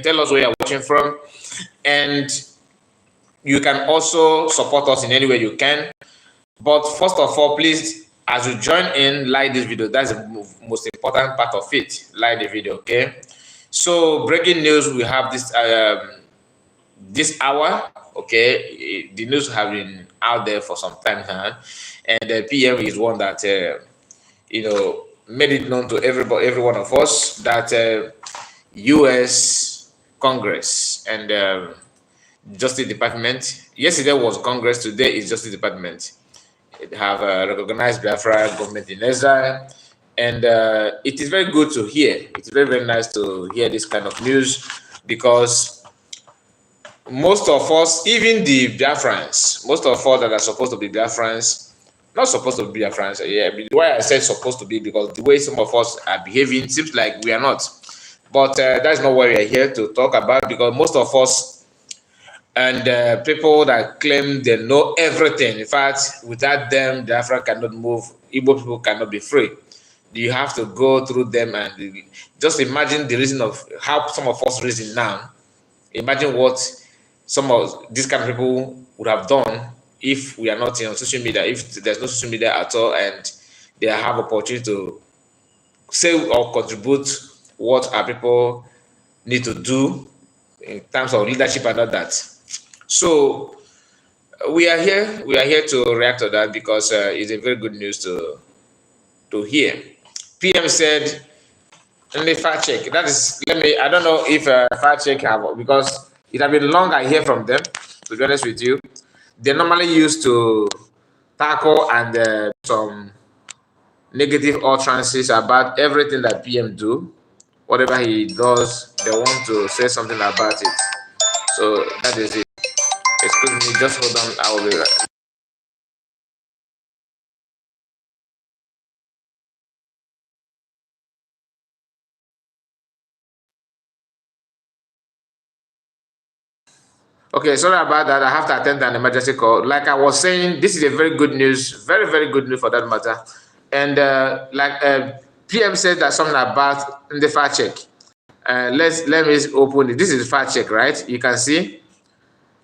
tell us where you're watching from, and you can also support us in any way you can. But first of all, please, as you join in, like this video. That's the most important part of it. Like the video, okay? So, breaking news, we have this hour, okay? The news have been out there for some time now, and the PM is one that made it known to every one of us that U.S. Congress and Justice Department. Yesterday was Congress. Today is Justice Department. It have recognized Biafra government in exile, and it is very good to hear. It's very, very nice to hear this kind of news, because most of us, even the Biafrans, most of us that are supposed to be Biafrans, not supposed to be Biafrans, yeah, why I said supposed to be, because the way some of us are behaving seems like we are not. But that's not what we are here to talk about, because most of us and people that claim they know everything, in fact, without them, Biafra cannot move, Igbo people cannot be free. You have to go through them, and just imagine the reason of how some of us reason now. Imagine what some of these kind of people would have done if we are not on social media, if there's no social media at all, and they have opportunity to say or contribute what our people need to do in terms of leadership and all that. So we are here to react to that, because it's a very good news to hear. PM said in the fact check, that is, I don't know if fact check have, because it has been long I hear from them, to be honest with you. They normally used to tackle and some negative utterances about everything that PM do. Whatever he does, they want to say something about it. So that is it. Excuse me, just hold on, I will be right. Okay, sorry about that. I have to attend an emergency call. Like I was saying, this is a very good news, very, very good news for that matter. And PM said that something about the fact check. Let me open it. This is fact check, right? You can see.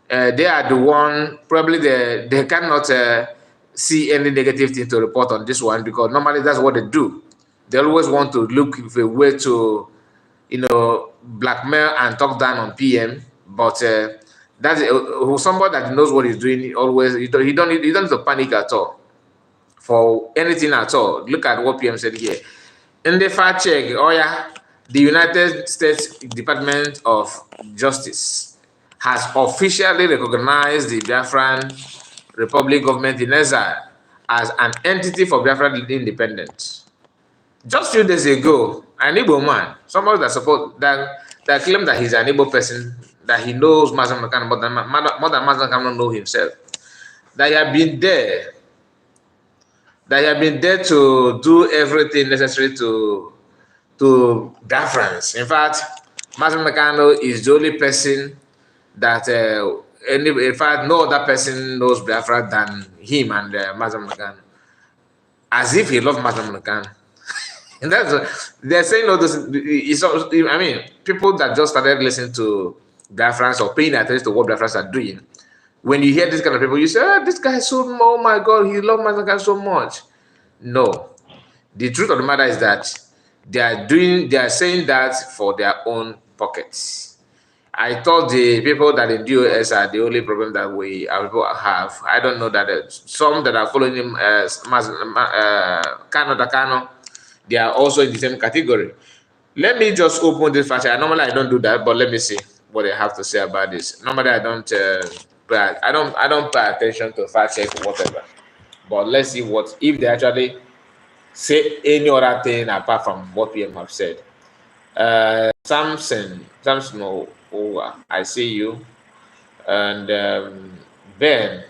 They are the one, probably they cannot see any negative thing to report on this one, because normally that's what they do. They always want to look for a way to, blackmail and talk down on PM. But that's somebody that knows what he's doing. Always, you don't need to panic at all for anything at all. Look at what PM said here. In the fact check, the United States Department of Justice has officially recognized the Biafran Republic government in exile as an entity for Biafran independence. Just a few days ago, an Igbo man, somebody that claimed that he's an Igbo person, that he knows Mazam Nakan more than Mazam Nakan know himself, that he had been there, to do everything necessary to Biafrans. In fact, Mazam Nakano is the only person that in fact no other person knows Biafra than him and Mazam Nakan, as if he loved Mazam Nakan. And they're saying all this. I mean, people that just started listening to Biafrans or paying attention to what Biafrans are doing, when you hear this kind of people, you say, this guy is so, oh my God, he loves Mazam Nakan so much. No, the truth of the matter is that they are saying that for their own pockets. I thought the people that in the US are the only problem that we have. I don't know that some that are following him as Kano, they are also in the same category. Let me just open this fact check. Normally I don't do that, but let me see what they have to say about this. Normally I don't pay attention to fact check or whatever. But let's see what if they actually say any other thing apart from what PM have said. Samson, I see you. And Ben,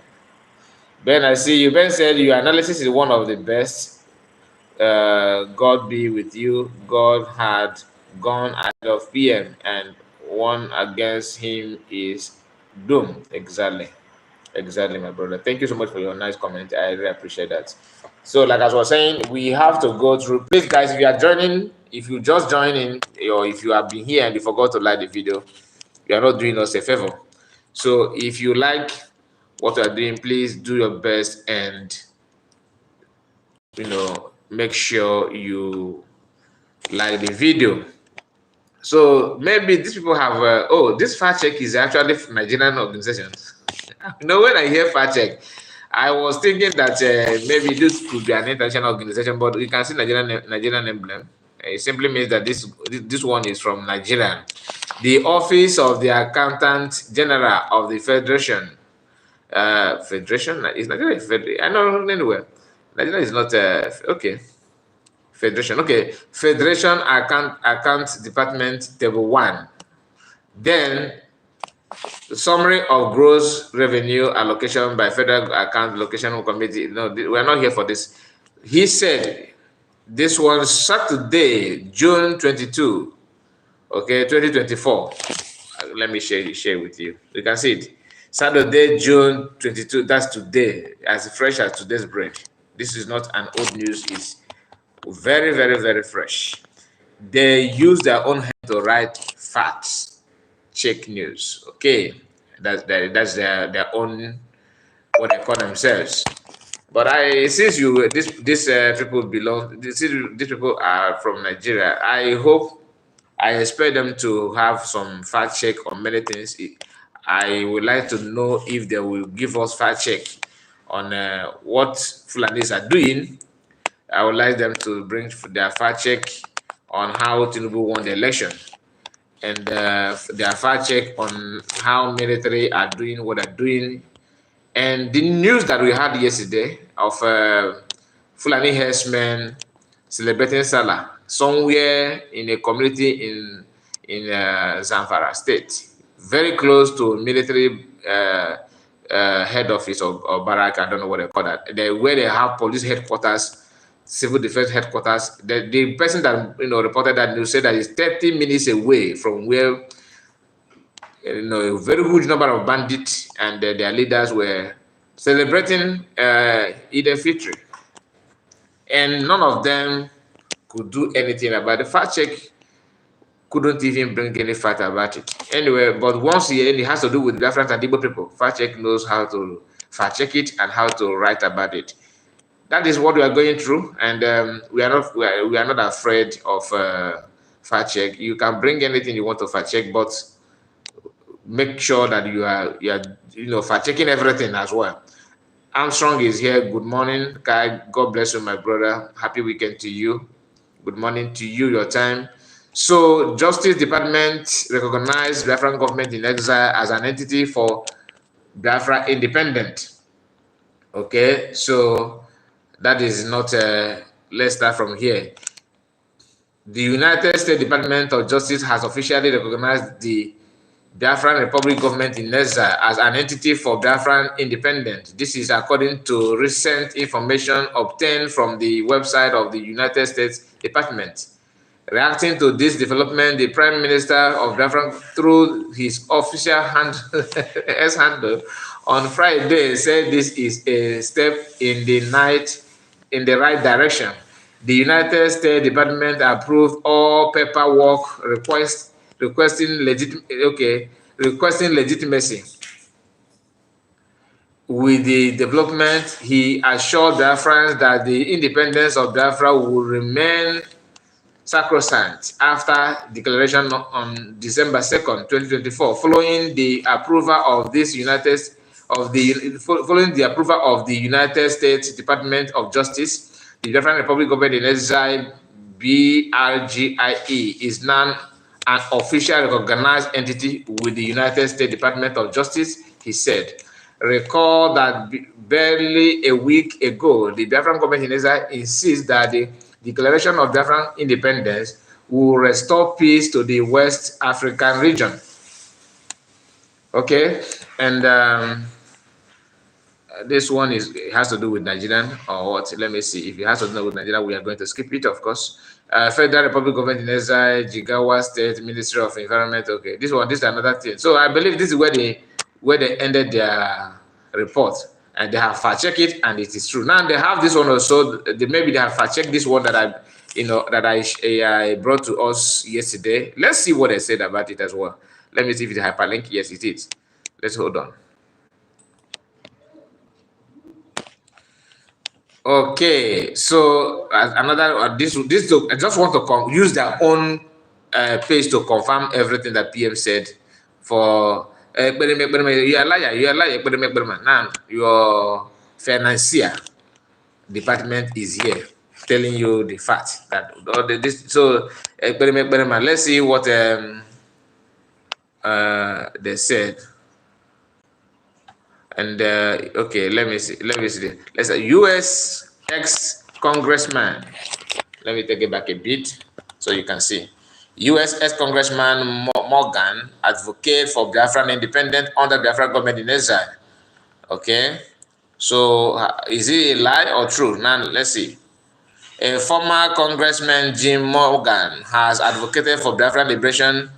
I see you. Ben said your analysis is one of the best. God be with you. God had gone ahead of PM, and one against him is doomed. Exactly. Exactly, my brother. Thank you so much for your nice comment. I really appreciate that. So, like as I was saying, we have to go through. Please, guys, if you are joining, if you just join in, or if you have been here and you forgot to like the video, you are not doing us a favor. So, if you like what we are doing, please do your best and make sure you like the video. So maybe these people have this fact check is actually from Nigerian organization. When I hear fact check, I was thinking that maybe this could be an international organization, but you can see Nigerian emblem. It simply means that this one is from Nigeria. The Office of the Accountant General of the Federation. Federation is Nigeria. I know anywhere. Nigeria is not okay. Federation. Okay. Federation Account Department Table 1. Then the summary of gross revenue allocation by Federal Account Location Committee. No, we're not here for this. He said this was Saturday, June 22, okay, 2024. Let me share with you. You can see it. Saturday, June 22. That's today, as fresh as today's bread. This is not an old news. It's very, very, very fresh. They use their own hand to write facts, check news. Okay, that's their own what they call themselves. But since these people belong, these people are from Nigeria. I expect them to have some fact check on many things. I would like to know if they will give us fact check on what Fulanis are doing. I would like them to bring their fact check on how Tinubu won the election, and their fact check on how military are doing what they're doing, and the news that we had yesterday of Fulani herdsmen celebrating Salah somewhere in a community in Zamfara state, very close to military head office or barrack. I don't know what they call that. Where they have police headquarters, civil defense headquarters. The person that reported that news said that it's 30 minutes away from where a very huge number of bandits and their leaders were celebrating Eid al-Fitr, and none of them could do anything about the fact check. Couldn't even bring any fact about it. Anyway, but once it has to do with Biafran and Igbo people, fact check knows how to fact check it and how to write about it. That is what we are going through, and we are not afraid of fact check. You can bring anything you want to fact check, but make sure that you are fact checking everything as well. Armstrong is here. Good morning, Kai. God bless you, my brother. Happy weekend to you. Good morning to you, your time. So, Justice Department recognized Biafran government in exile as an entity for Biafra independent. Okay, so that is not. Let's start from here. The United States Department of Justice has officially recognized the Biafran Republic government in exile as an entity for Biafran independence. This is according to recent information obtained from the website of the United States Department. Reacting to this development, the Prime Minister of Biafran, through his official handle on Friday, said this is a step in the right direction. The United States Department approved all paperwork requesting legitimacy. With the development, he assured Biafrans that the independence of Biafra will remain sacrosanct after declaration on December 2nd, 2024, following the approval of the United States Department of Justice. The Biafran Republic Government in Exile, BRGIE, is now an official recognized entity with the United States Department of Justice, he said. Recall that barely a week ago, the Biafran government in Exile insists that the declaration of Biafran independence will restore peace to the West African region. Okay, and this one has to do with Nigerian or what? Let me see. If it has to do with Nigeria, we are going to skip it, of course. Federal Republic Government in Exile, Jigawa State Ministry of Environment. Okay, this is another thing. So I believe this is where they ended their report, and they have fact checked it, and it is true. Now they have this one also. Maybe they have fact checked this one that I brought to us yesterday. Let's see what they said about it as well. Let me see if it's hyperlink. Yes, it is. Let's hold on. Okay, so another this I just want to use their own page to confirm everything that PM said. For you're a liar. Now your financier department is here telling you the fact that let's see what they said. And okay, let me see. Let's say U.S. ex-congressman. Let me take it back a bit so you can see. U.S. ex-congressman Morgan advocate for Biafran independent under Biafran government in exile. Okay, so is it a lie or true? Now let's see. A former congressman Jim Morgan has advocated for Biafran liberation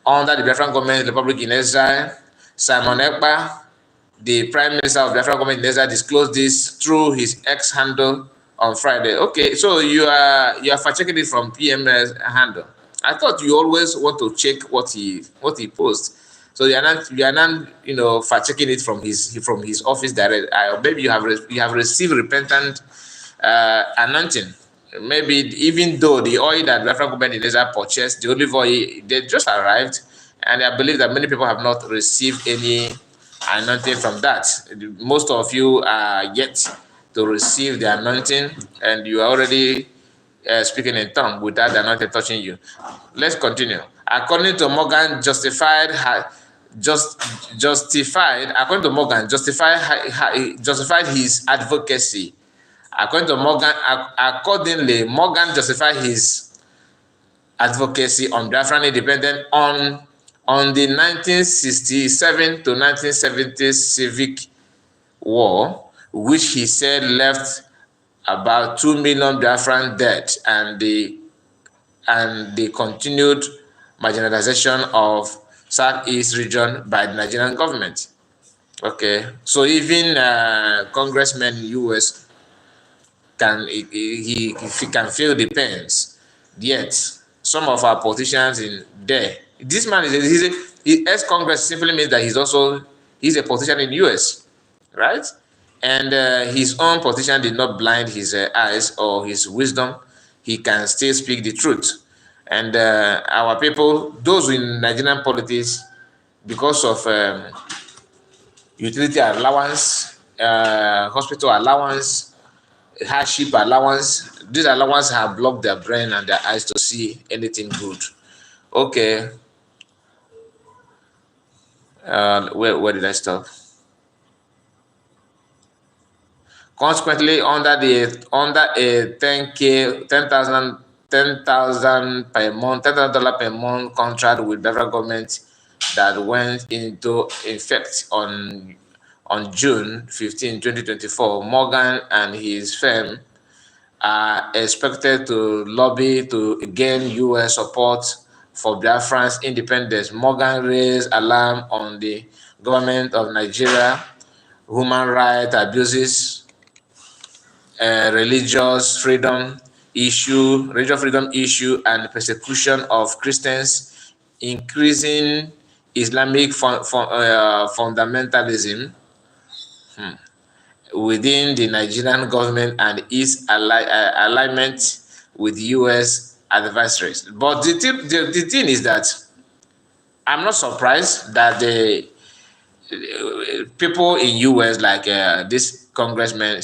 under the Biafran government republic in exile. Simon Ekpa, the Prime Minister of Biafran government in exile, disclosed this through his X handle on Friday. Okay, so you are fact checking it from PM's handle. I thought you always want to check what he posts. So you are not fact checking it from his office direct. Maybe you have received repentant anointing. Maybe even though the oil that Biafran government in exile purchased, the olive oil, they just arrived, and I believe that many people have not received any anointing from that. Most of you are yet to receive the anointing, and you are already speaking in tongue without the anointing touching you. Let's continue. According to Morgan, justified his advocacy. Accordingly, Morgan justified his advocacy on Biafran independent on the 1967 to 1970 civic war, which he said left about 2 million Biafran dead, and the continued marginalization of Southeast region by the Nigerian government. Okay, so even congressmen in the US can feel the pains. Yet some of our politicians in there, this man is ex-Congress simply means that he's a politician in the US, right? And his own politician did not blind his eyes or his wisdom. He can still speak the truth. And our people, those in Nigerian politics, because of utility allowance, hospital allowance, hardship allowance, these allowances have blocked their brain and their eyes to see anything good. Okay. Where did I stop? Consequently, under a 10,000 per month, $10,000 per month contract with the federal government that went into effect on June 15, 2024, Morgan and his firm are expected to lobby to gain U.S. support for Biafran's independence. Morgan raised alarm on the government of Nigeria, human rights abuses, religious freedom issue, and persecution of Christians, increasing Islamic fundamentalism within the Nigerian government and its alignment with U.S. adversaries. But the thing is that I'm not surprised that the people in U.S. like this congressman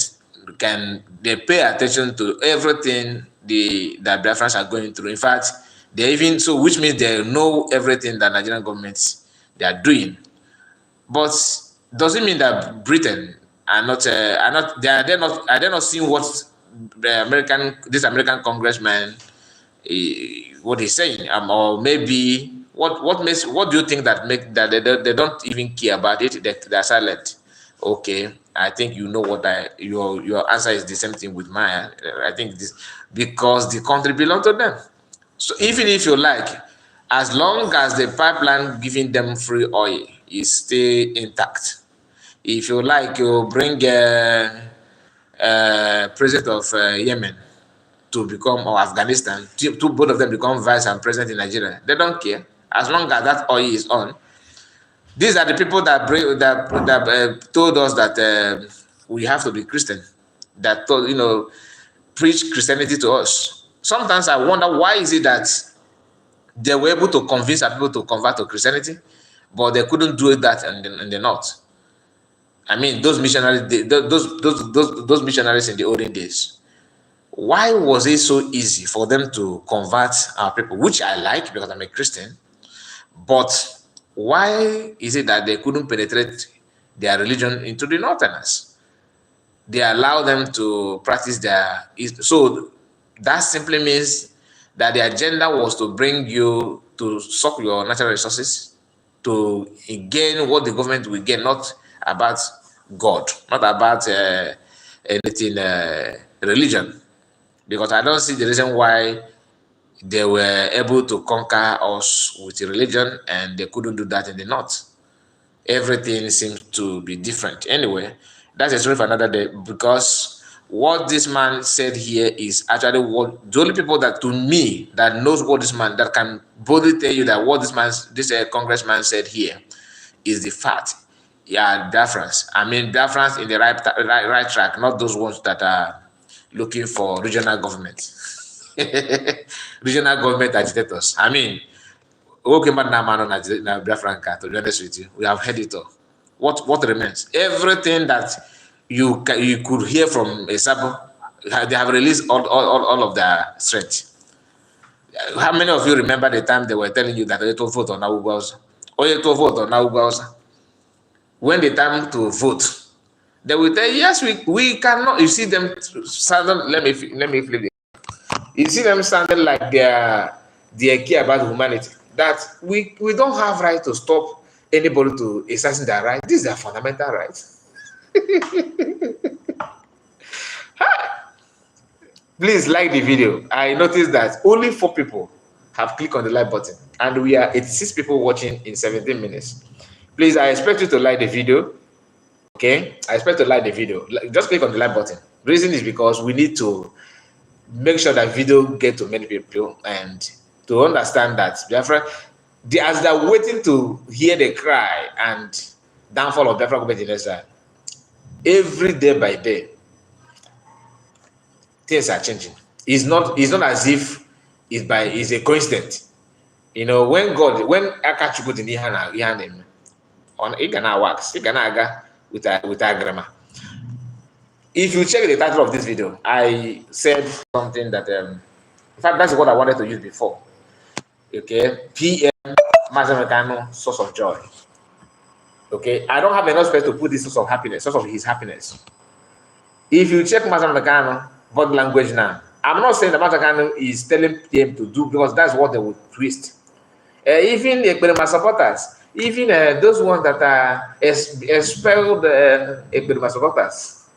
they pay attention to everything that Biafrans are going through. In fact, which means they know everything that Nigerian governments they are doing. But doesn't mean that Britain are not seeing what this American congressman what he's saying, or maybe what do you think that they don't even care about it? They're silent. Okay, I think you know what your answer is the same thing with mine. I think this because the country belongs to them. So even if you like, as long as the pipeline giving them free oil is still intact, If you like, you bring president of Yemen to become, or Afghanistan, to both of them become vice and president in Nigeria. They don't care as long as that oil is on. These are the people that told us that we have to be Christian. That told, preach Christianity to us. Sometimes I wonder, why is it that they were able to convince our people to convert to Christianity, but they couldn't do that in the north. I mean, those missionaries, those missionaries in the olden days. Why was it so easy for them to convert our people, which I like because I'm a Christian? But why is it that they couldn't penetrate their religion into the northerners? They allow them to practice their... So that simply means that the agenda was to bring you to suck your natural resources, to gain what the government will gain, not about God, not about anything religion. Because I don't see the reason why they were able to conquer us with religion and they couldn't do that in the north. Everything seems to be different. Anyway, that's a story for another day, because what this man said here is actually what the only people that, to me, that knows what this man, that can boldly tell you that what this congressman said here is the fact. Yeah, Biafrans. I mean, Biafrans in the right track, not those ones that are looking for regional government. Regional government agitators. I mean, okay, but now man on Biafran, to be honest with you, we have heard it all. What remains? Everything that you could hear from a Sabo, they have released all of their strength. How many of you remember the time they were telling you that they to vote on August? Or you to vote on August? When the time to vote, they will tell you, yes, we cannot. You see them sounding. Let me flip it. You see them sounding like they care about humanity. That we don't have right to stop anybody to exercising their right. This is their fundamental right. Please like the video. I noticed that only 4 people have clicked on the like button, and we are 86 people watching in 17 minutes. Please, I expect you to like the video. Okay, I expect to like the video. Just click on the like button. The reason is because we need to make sure that video get to many people and to understand that Biafra, as they're waiting to hear the cry and downfall of Biafra government in Exile, every day by day, things are changing. It's not as if it's a coincidence. When Akachukwut in the hand on it gonna wax, it gonna aga with a grammar. If you check the title of this video, I said something that in fact that's what I wanted to use before. Okay, PM Mazamekano, source of joy. Okay, I don't have enough space to put this source of happiness, source of his happiness. If you check Mazamekano body language now, I'm not saying that Mazamekano is telling PM to do, because that's what they would twist. Even the Ekpa supporters, even those ones that are expelled Ekpa supporters,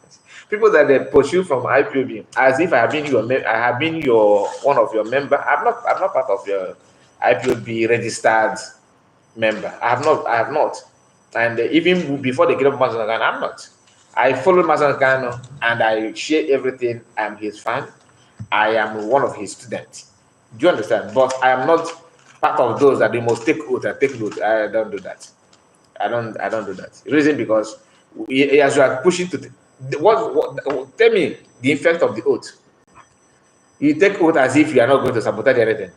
people that they pursue from IPOB, as if I have been one of your member. I'm not part of your IPOB registered member. I have not. And even before they get up Mazangano, I'm not. I follow Mazangano and I share everything. I'm his fan. I am one of his students. Do you understand? But I am not part of those that they must take oath and take note. I don't do that. I don't do that. The reason because as you are pushing to tell me the effect of the oath. You take oath as if you are not going to sabotage anything.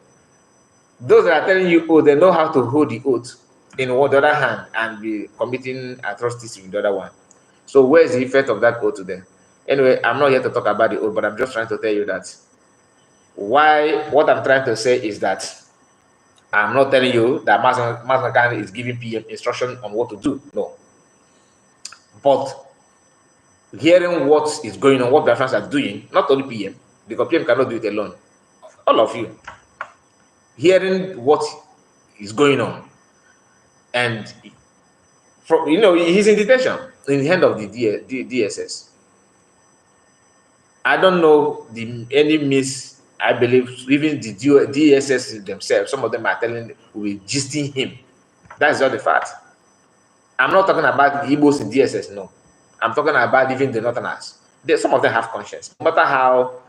Those that are telling you, oh, they know how to hold the oath in the other hand and be committing atrocities in the other one. So where's the effect of that oath today? Anyway, I'm not here to talk about the oath, but I'm just trying to tell you that what I'm trying to say is that I'm not telling you that Mazangano is giving PM instruction on what to do. No. But hearing what is going on, what Biafrans are doing, not only PM, because PM cannot do it alone. All of you. Hearing what is going on. And, he's in detention in the hand of the DSS. I don't know any means, I believe, even the DSS themselves, some of them are telling, we're gisting him. That's not the fact. I'm not talking about the Igbos in DSS, no. I'm talking about even the Northerners. Some of them have conscience. No matter how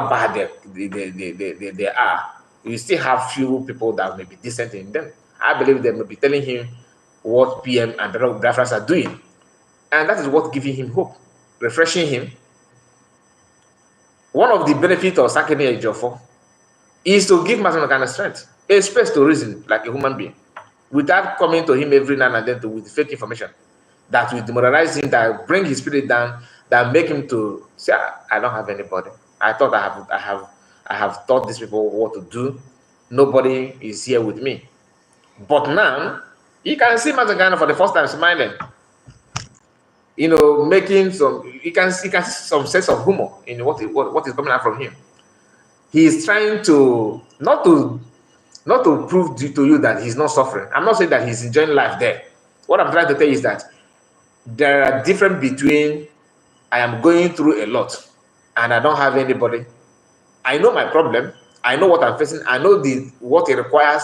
bad they are, you still have few people that may be decent in them. I believe they may be telling him what PM and Biafrans are doing. And that is what giving him hope, refreshing him. One of the benefits of sacking a Ejiofor is to give Mazen kind of strength, a space to reason like a human being, without coming to him every now and then with fake information that will demoralize him, that bring his spirit down, that make him to say, I don't have anybody. I thought I have taught these people what to do. Nobody is here with me. But now you can see Mazen Ghana for the first time smiling. You know, making some, you can see some sense of humor in what is coming out from him. He is trying to not to prove to you that he's not suffering. I'm not saying that he's enjoying life there. What I'm trying to tell you is that there are difference between I am going through a lot and I don't have anybody. I know my problem. I know what I'm facing. I know what it requires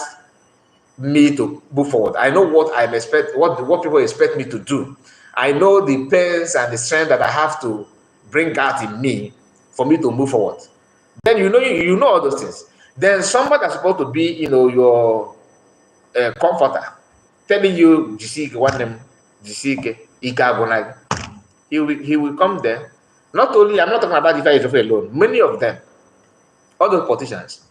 me to move forward. I know what I expect, what people expect me to do. I know the pains and the strength that I have to bring out in me for me to move forward. Then you know all those things. Then somebody that's supposed to be, your comforter, telling you, he will come there. Not only, I'm not talking about Ifa alone, many of them, all those politicians.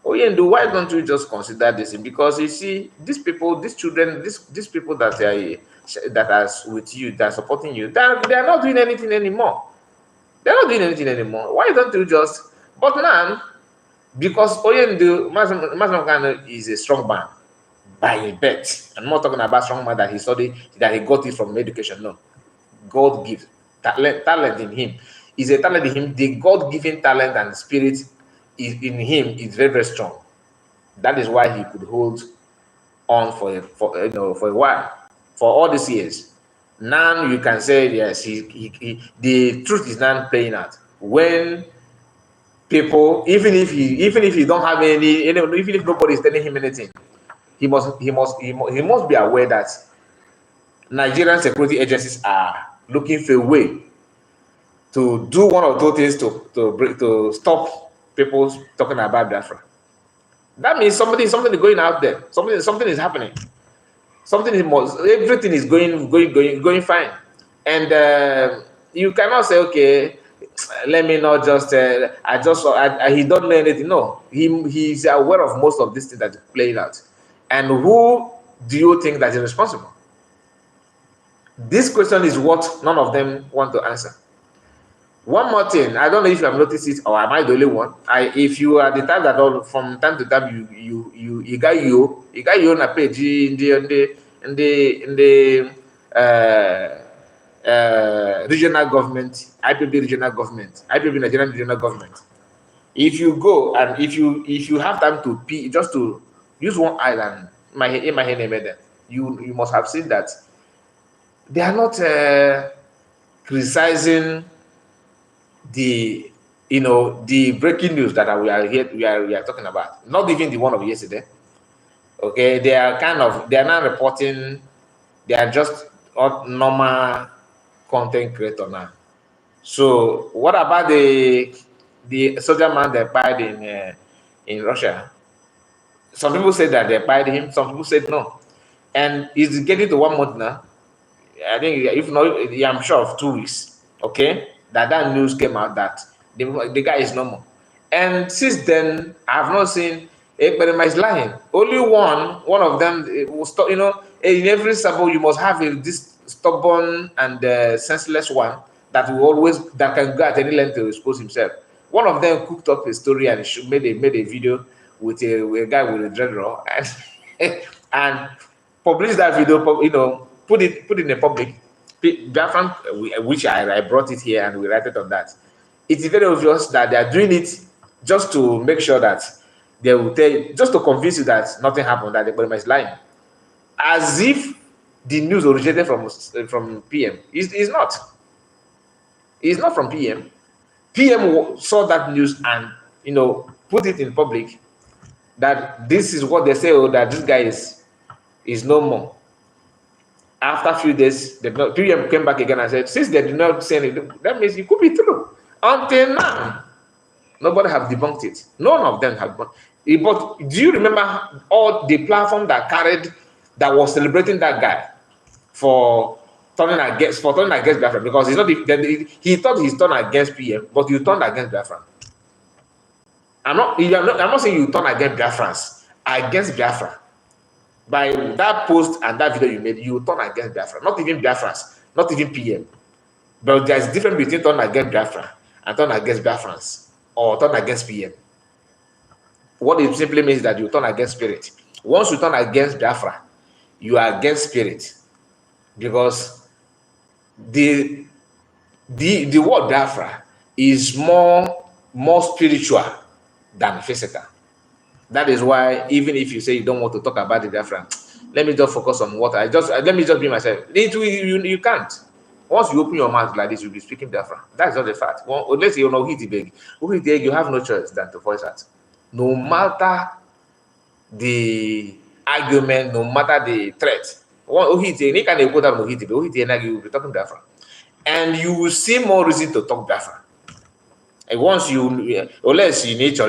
Oh yeah, why don't you just consider this? Because you see, these people, these children, these people that are with you, that are supporting you, they are not doing anything anymore. They're not doing anything anymore. Why don't you just? But now, because Oyendu Mazamkano is a strong man by birth. I'm not talking about strong man that he studied, that he got it from education. No, God gives talent in him. Is a talent in him. The God-given talent and spirit in him is very, very strong. That is why he could hold on for a while, for all these years. Now you can say yes, the truth is now playing out. When people, even if he don't have any, even if nobody is telling him anything, he must be aware that Nigerian security agencies are looking for a way to do one or two things to stop people talking about Biafra. That means something is going out there. Something is happening. Everything is going fine. And you cannot say, okay, let me not just he don't know anything. No, he's aware of most of these things that are playing out. And who do you think that is responsible? This question is what none of them want to answer. One more thing, I don't know if you have noticed it or am I the only one. If you are the type that from time to time you got you on a page in the regional government, IPB regional government, IPB Nigerian regional government. If you go and if you have time to just to use one island, in my head, you must have seen that they are not criticizing the breaking news that we are talking about. Not even the one of yesterday. Okay, they are not reporting. They are just normal content creator now. So what about the soldier man that died in Russia? Some people said that they fired him. Some people said no, and it's getting to 1 month now. I think if not, I'm sure of 2 weeks. Okay, that news came out that the guy is normal, and since then I've not seen Ekpa is lying. Only one of them will stop. In every sabo you must have this stubborn and senseless one that can go at any length to expose himself. One of them cooked up a story and made a video with a guy with a dreadlock and published that video. Put it in the public. Biafran, which I brought it here and we write it on that. It's very obvious that they are doing it just to make sure that they will tell you, just to convince you that nothing happened, that the Ekpa is lying, as if the news originated from PM. It's not. It's not from PM. PM saw that news and put it in public that this is what they say, that this guy is no more. After a few days, the PM came back again and said, since they did not say anything, that means it could be true. Until now, nobody have debunked it. None of them have debunked it. But do you remember all the platform that was celebrating that guy for turning against Biafra? Because he's not he thought he's turned against PM, but you turned against Biafra. I'm not saying you turn against Biafrans, against Biafra. By that post and that video you made, you turn against Biafra. Not even Biafrans, not even PM. But there's a difference between turn against Biafra and turn against Biafrans or turn against PM. What it simply means is that you turn against spirit. Once you turn against Biafra, you are against spirit. Because the word Biafra is more spiritual than physical. That is why even if you say you don't want to talk about the Biafra, let me just focus on what let me just be myself. You can't. Once you open your mouth like this, you'll be speaking Biafra. That's not the fact. Unless you know Uhitibeg, you have no choice than to voice out. No matter the argument, no matter the threat. You'll be talking Biafra. And you will see more reason to talk Biafra. And once unless in nature,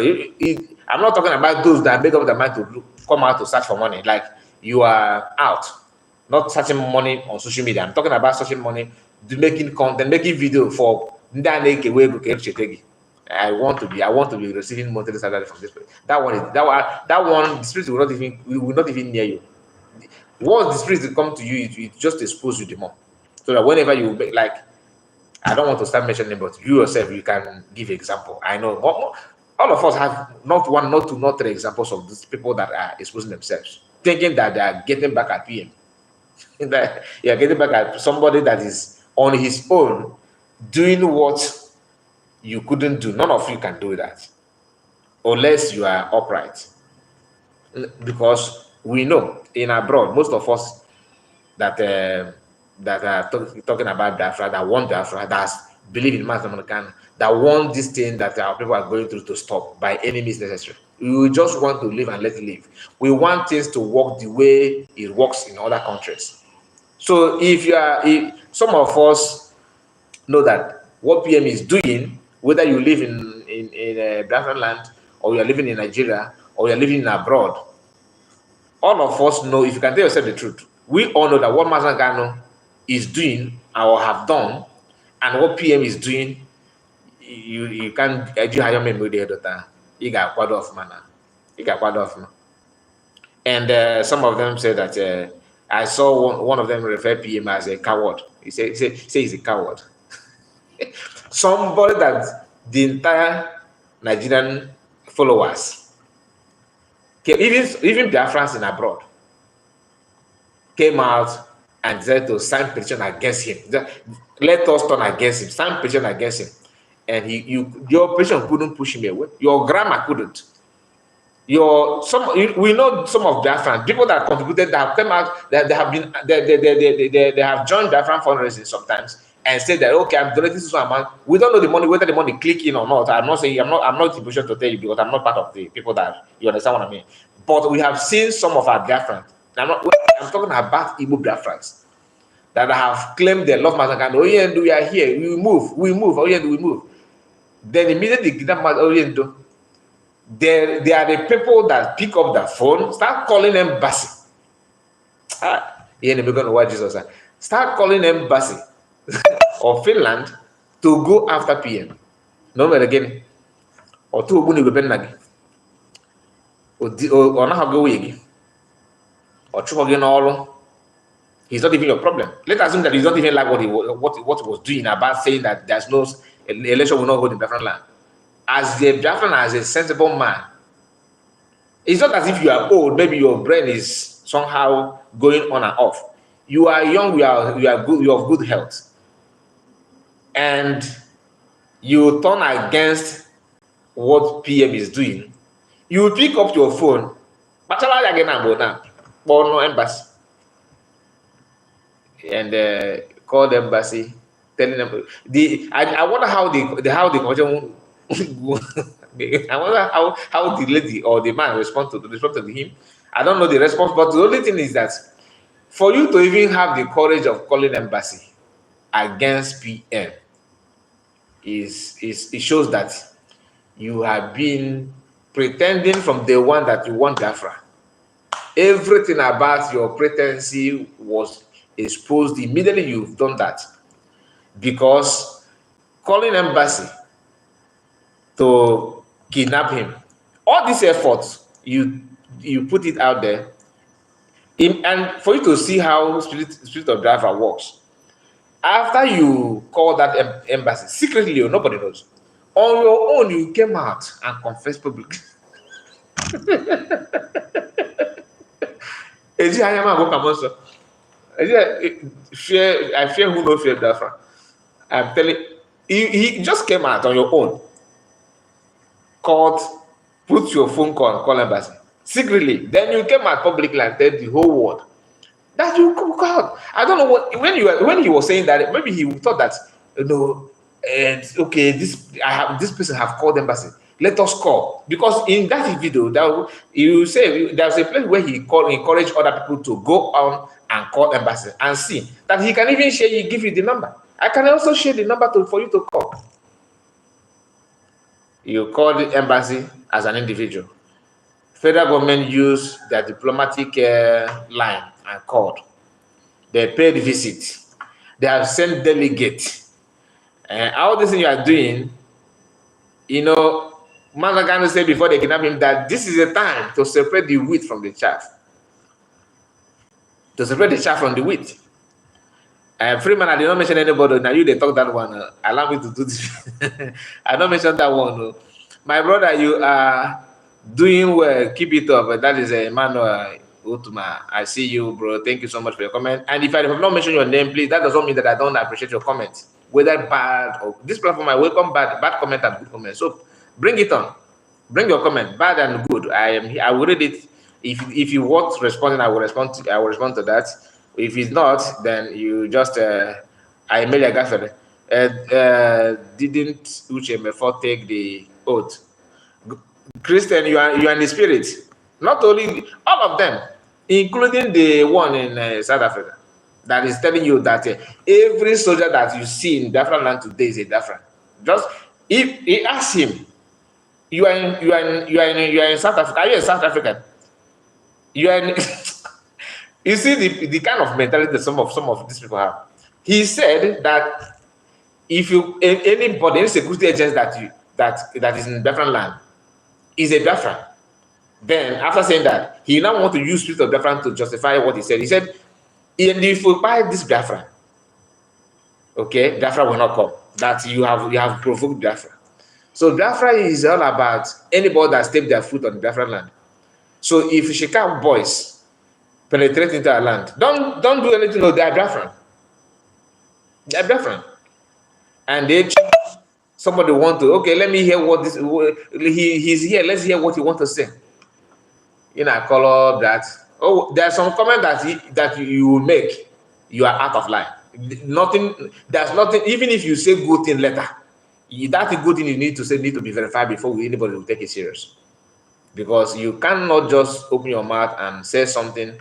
I'm not talking about those that make up their mind to come out to search for money. Like you are out, not searching money on social media. I'm talking about searching money, making content, making video for I want to be receiving monthly salary from this place. That one, the spirit will not even near you. Once the spirit will come to you, it just expose you the more. So that whenever you make, like, I don't want to start mentioning, but you yourself, you can give example. I know all of us have not one, not two, not three examples of these people that are exposing themselves, thinking that they are getting back at PM. That you are getting back at somebody that is on his own doing what you couldn't do. None of you can do that unless you are upright. Because we know in abroad, most of us that are talking about Biafra, that want Biafra, that believe in mass American, that want this thing that our people are going through to stop by any means necessary. We just want to live and let it live. We want things to work the way it works in other countries. So if some of us know that what PM is doing, whether you live in Biafran land, or you are living in Nigeria, or you are living abroad, all of us know, if you can tell yourself the truth, we all know that what Mazangano is doing or have done, and what PM is doing, you can't do higher memory there. You got quite off, man. You got quite off, man. And some of them say that I saw one of them refer PM as a coward. He say he's a coward. Somebody that the entire Nigerian followers, even Biafrans in abroad, came out and decided to sign petition against him. Let us turn against him, sign petition against him. And your petition couldn't push him away. Your grammar couldn't. We know some of Biafran people that contributed, that have come out, that they have joined Biafran fundraising sometimes and said that, okay, I'm donating this amount. We don't know the money, whether the money click in or not. I'm not saying I'm not in position to tell you because I'm not part of the people that you understand what I mean. But we have seen some of our Biafran. I'm talking about Igbo Biafrans that have claimed they love Mazangano. Oh yeah, we are here. We move. Oh yeah, we move. Then immediately that Oriento. They are the people that pick up the phone, start calling embassy. We're going to watch Jesus. Start calling embassy of Finland to go after PM. No matter again. Or two Buni Benagi. Or Nahago or Chuhogan all. He's not even your problem. Let's assume that he's not even like what he was doing about saying that there's no election will not hold in Biafran land. As the Biafran, as a sensible man, it's not as if you are old, maybe your brain is somehow going on and off. You are young, you are good, you have good health. And you turn against what PM is doing, you pick up your phone, no embassy. And call the embassy, telling them I wonder how the conversation I wonder how the lady or the man respond to him. I don't know the response, but the only thing is that For you to even have the courage of calling embassy against PM it shows that you have been pretending from day one that you want Biafra. Everything about your pretense was exposed immediately you've done that. Because calling embassy to kidnap him, all these efforts, you put it out there, and for you to see how spirit of Biafra works. After you call that embassy secretly, nobody knows. On your own, you came out and confessed publicly. I fear who knows fear Biafra. I'm telling you, he just came out on your own. Called, put your phone call and call embassy secretly. Then you came out publicly and tell the whole world that you come out. I don't know what when he was saying that, maybe he thought that okay, this person have called embassy. Let us call, because in that video that you say there's a place where he encouraged other people to go on and call embassy and see that he can even share. He give you the number. I can also share the number for you to call. You call the embassy as an individual. Federal government use their diplomatic line and called. They paid visit. They have sent delegates. And all this thing you are doing, Managano said before they kidnap him that this is a time to separate the wheat from the chaff. To separate the chaff from the wheat. Freeman, I did not mention anybody. Now you they talk that one. Allow me to do this. I don't mention that one. My brother, you are doing well. Keep it up. That is Emmanuel Utuma. I see you, bro. Thank you so much for your comment. And if I have not mentioned your name, please, that doesn't mean that I don't appreciate your comments. Whether bad or this platform, I welcome bad comment and good comment. So bring it on. Bring your comment, bad and good. I will read it. If you want responding, I will respond to that. If it's not, then you just I made a gaffer. Didn't Uche take the oath? Christian, you are in the spirit. Not only all of them, including the one in South Africa, that is telling you that every soldier that you see in Biafran land today is a Biafran. Just if he asks him, you are in South Africa. Are you a South African? You are in. You see the kind of mentality that some of these people have. He said that if anybody, any security agent that is in Biafran land is a Biafran, then after saying that, he now want to use spirit of Biafran to justify what he said. He said, if you buy this Biafra, okay, Biafra will not come. That you have provoked Biafra. So Biafra is all about anybody that step their foot on Biafran land. So if Shika boys penetrate into our land, don't do anything. No, they are Biafran. They are Biafran. And somebody want to, okay, let me hear what this, he's here, let's hear what he want to say. I call up that, there's some comment that you will make, you are out of line. There's nothing, even if you say good thing later, that good thing you need to say need to be verified before anybody will take it serious. Because you cannot just open your mouth and say something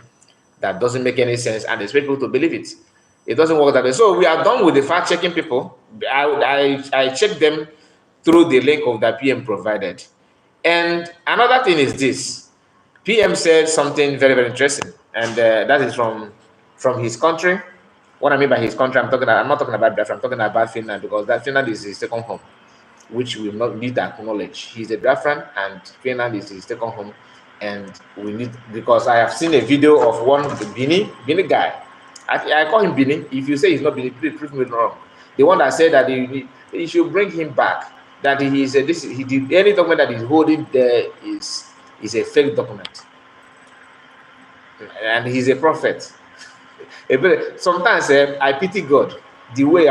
that doesn't make any sense and expect people to believe it. It doesn't work that way. So we are done with the fact-checking people. I checked them through the link of that PM provided. And another thing is this. PM said something very, very interesting. And that is from his country. What I mean by his country, I'm not talking about Biafra, I'm talking about Finland, because that Finland is his second home, which we not need to acknowledge. He's a Biafran and Finland is his second home. And we need, because I have seen a video of one Bini guy. I call him Bini. If you say he's not Bini, please prove me wrong. The one that said that he should bring him back. That he did any document that he's holding there is a fake document. And he's a prophet. Sometimes I pity God. The way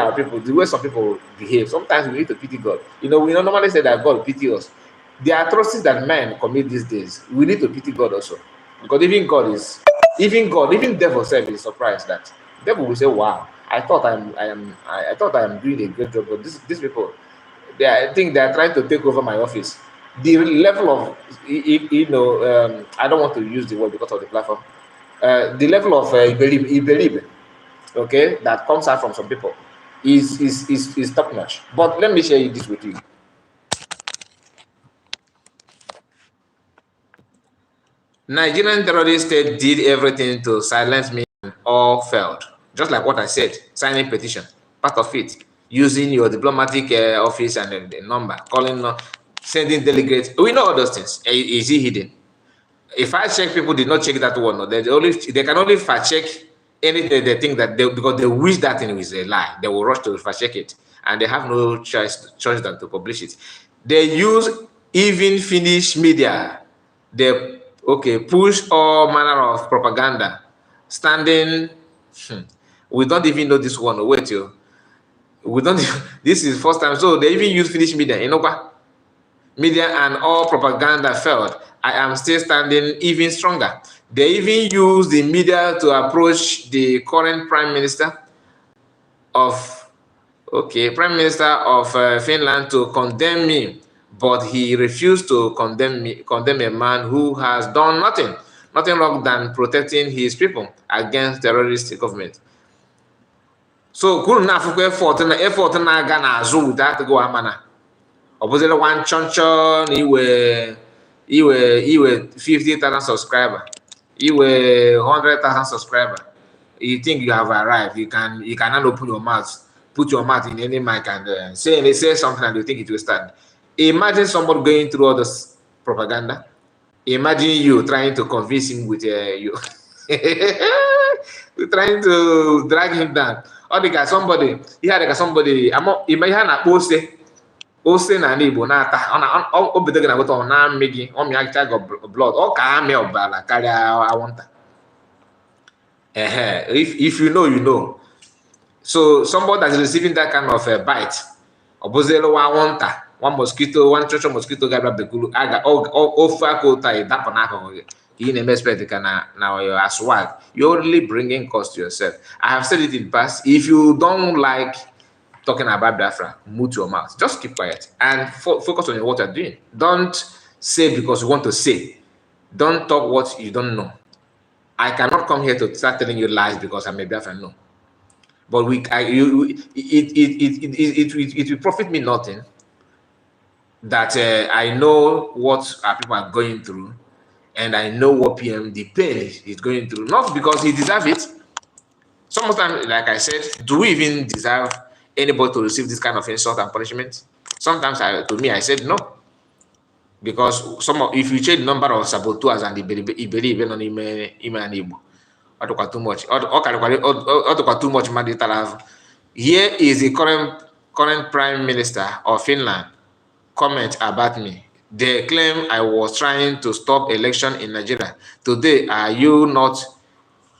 some people behave. Sometimes we need to pity God. We normally say that God will pity us. The atrocities that men commit these days, we need to pity God also. Because even devil self is surprised that devil will say, wow, I thought I am doing a great job, but these people, I think they are trying to take over my office. The level of I don't want to use the word because of the platform. the level of believe, okay, that comes out from some people is top notch. But let me share this with you. Nigerian terrorist state did everything to silence me and all failed. Just like what I said, signing petition, part of it, using your diplomatic office and the number, calling, sending delegates. We know all those things. Is it hidden? If I check, people did not check that one. They can only fact check anything they think that because they wish that thing is a lie. They will rush to fact check it, and they have no choice than to publish it. They use even Finnish media. They push all manner of propaganda. Standing, we don't even know this one. Wait, you. We don't. This is first time. So they even use Finnish media. You know what? Media and all propaganda failed. I am still standing even stronger. They even use the media to approach the current Prime Minister of Finland to condemn me, but he refused to condemn a man who has done nothing wrong than protecting his people against terrorist government. So kunu na afukwa effort na aga na azu that go amana. Opposite one choncho iwe 50,000 subscriber, iwe 100,000 subscriber. You think you have arrived? You cannot open your mouth, put your mouth in any mic and say something, and you think it will stand. Imagine somebody going through all this propaganda. Imagine you trying to convince him with you. You're trying to drag him down. Or they got somebody. He had somebody. Imagine a post. Ose na Igbo na-ata o bido gị na goto na mmegi o mi acha go blood o ka ame obala karịa awanta. If you know, you know. So somebody that is receiving that kind of a bite, obozelo wa awanta, one mosquito, one chocho mosquito gabra bekulu aga ofa ko tai dapo na ko you na expect na your swag. You're only bringing cost to yourself. I have said it in the past. If you don't like talking about Biafra, mute your mouth. Just keep quiet and focus on what you're doing. Don't say because you want to say. Don't talk what you don't know. I cannot come here to start telling you lies because I'm a Biafran. No. But it will profit me nothing that I know what our people are going through, and I know what the pain is going through. Not because he deserves it. Sometimes, like I said, do we even deserve anybody to receive this kind of insult and punishment? Sometimes, to me, I said no. Because if you check the number of saboteurs and Iberi even on Igbo, or too much, or too much money that have. Here is the current Prime Minister of Finland comment about me. They claim I was trying to stop election in Nigeria. Today, are you not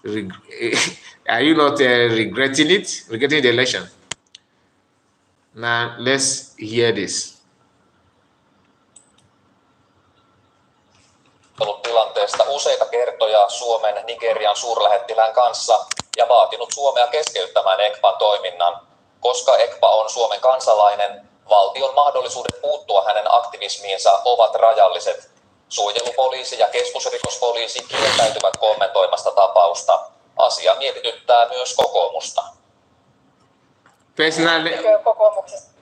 regretting the election? Now, let's hear this. Ollut tilanteesta useita kertoja Suomen Nigerian suurlähettilään kanssa ja vaatinut Suomea keskeyttämään Ekpan toiminnan. Koska Ekpa on Suomen kansalainen, valtion mahdollisuudet puuttua hänen aktivismiinsa ovat rajalliset. Suojelupoliisi ja keskusrikospoliisi kieltäytyvät kommentoimasta tapausta. Asia mietityttää myös kokoomusta.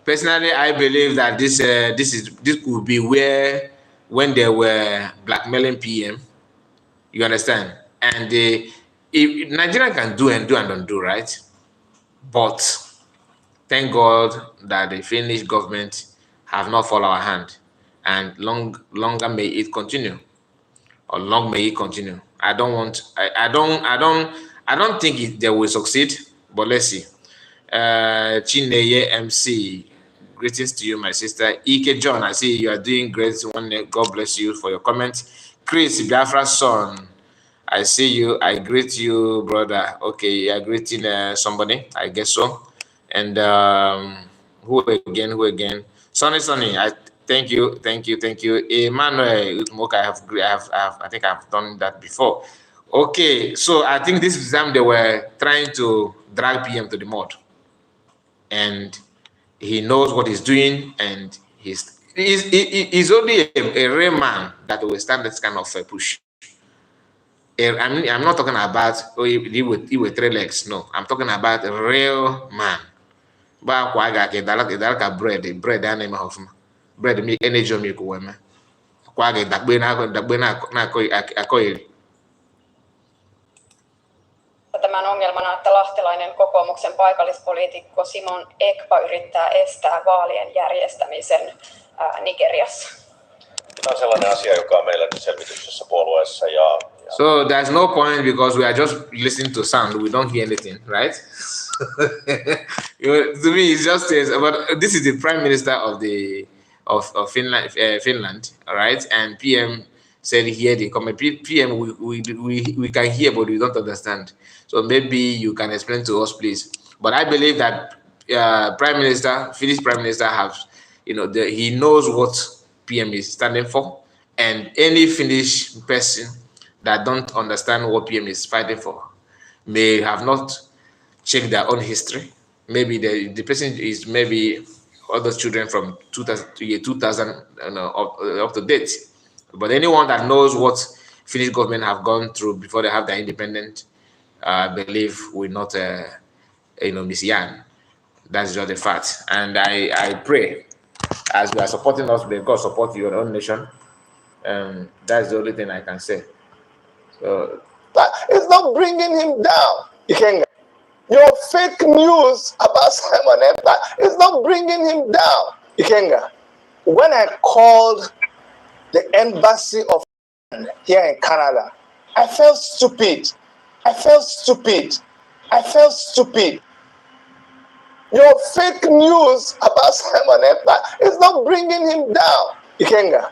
Personally, I believe that this could be where when they were blackmailing PM, you understand, and if Nigeria can do and don't do, right? But thank God that the Finnish government have not followed our hand, and longer may it continue, or long may it continue. I don't think they will succeed, but let's see. Chineye MC, greetings to you, my sister. Ike John, I see you are doing great. God bless you for your comment. Chris, Biafra's son, I see you. I greet you, brother. Okay, you're greeting somebody, I guess so. And who again? Sonny, I thank you. Emmanuel, I think I've done that before. Okay, so I think this time they were trying to drag PM to the mud. And he knows what he's doing, and he's only a real man that will stand this kind of push. I'm not talking about he with 3 legs. No, I'm talking about a real man. Ba kwa ga ke dala ka bread na me hofuma. Bread mi energy mi ko wema. Kwa ga dakbe na ko tämän ongelmana, että lahtelainen kokoomuksen paikallispoliitikko Simon Ekpa yrittää estää vaalien järjestämisen Nigeriassa. Tämä on sellainen asia, joka on meillä nyt selvityksessä puolueessa. So there's no point because we are just listening to sound. We don't hear anything, right? To me, it's just but this is the Prime Minister of Finland, all right? And PM said here the comment. PM we can hear, but we don't understand. So maybe you can explain to us, please. But I believe that Finnish Prime Minister he knows what PM is standing for, and any Finnish person that don't understand what PM is fighting for may have not checked their own history. Maybe the person is maybe other children from 2000 to year 2000 up to date. But anyone that knows what Finnish government have gone through before they have their independence, I believe will not miss Yan. That's just a fact. And I pray, as you are supporting us, may God support your own nation. That's the only thing I can say. So, but it's not bringing him down. Your fake news about Simon Ekpa is not bringing him down. Ikenga, when I called the embassy of here in Canada, I felt stupid. Your fake news about Simon Ekpa is not bringing him down. Ikenga,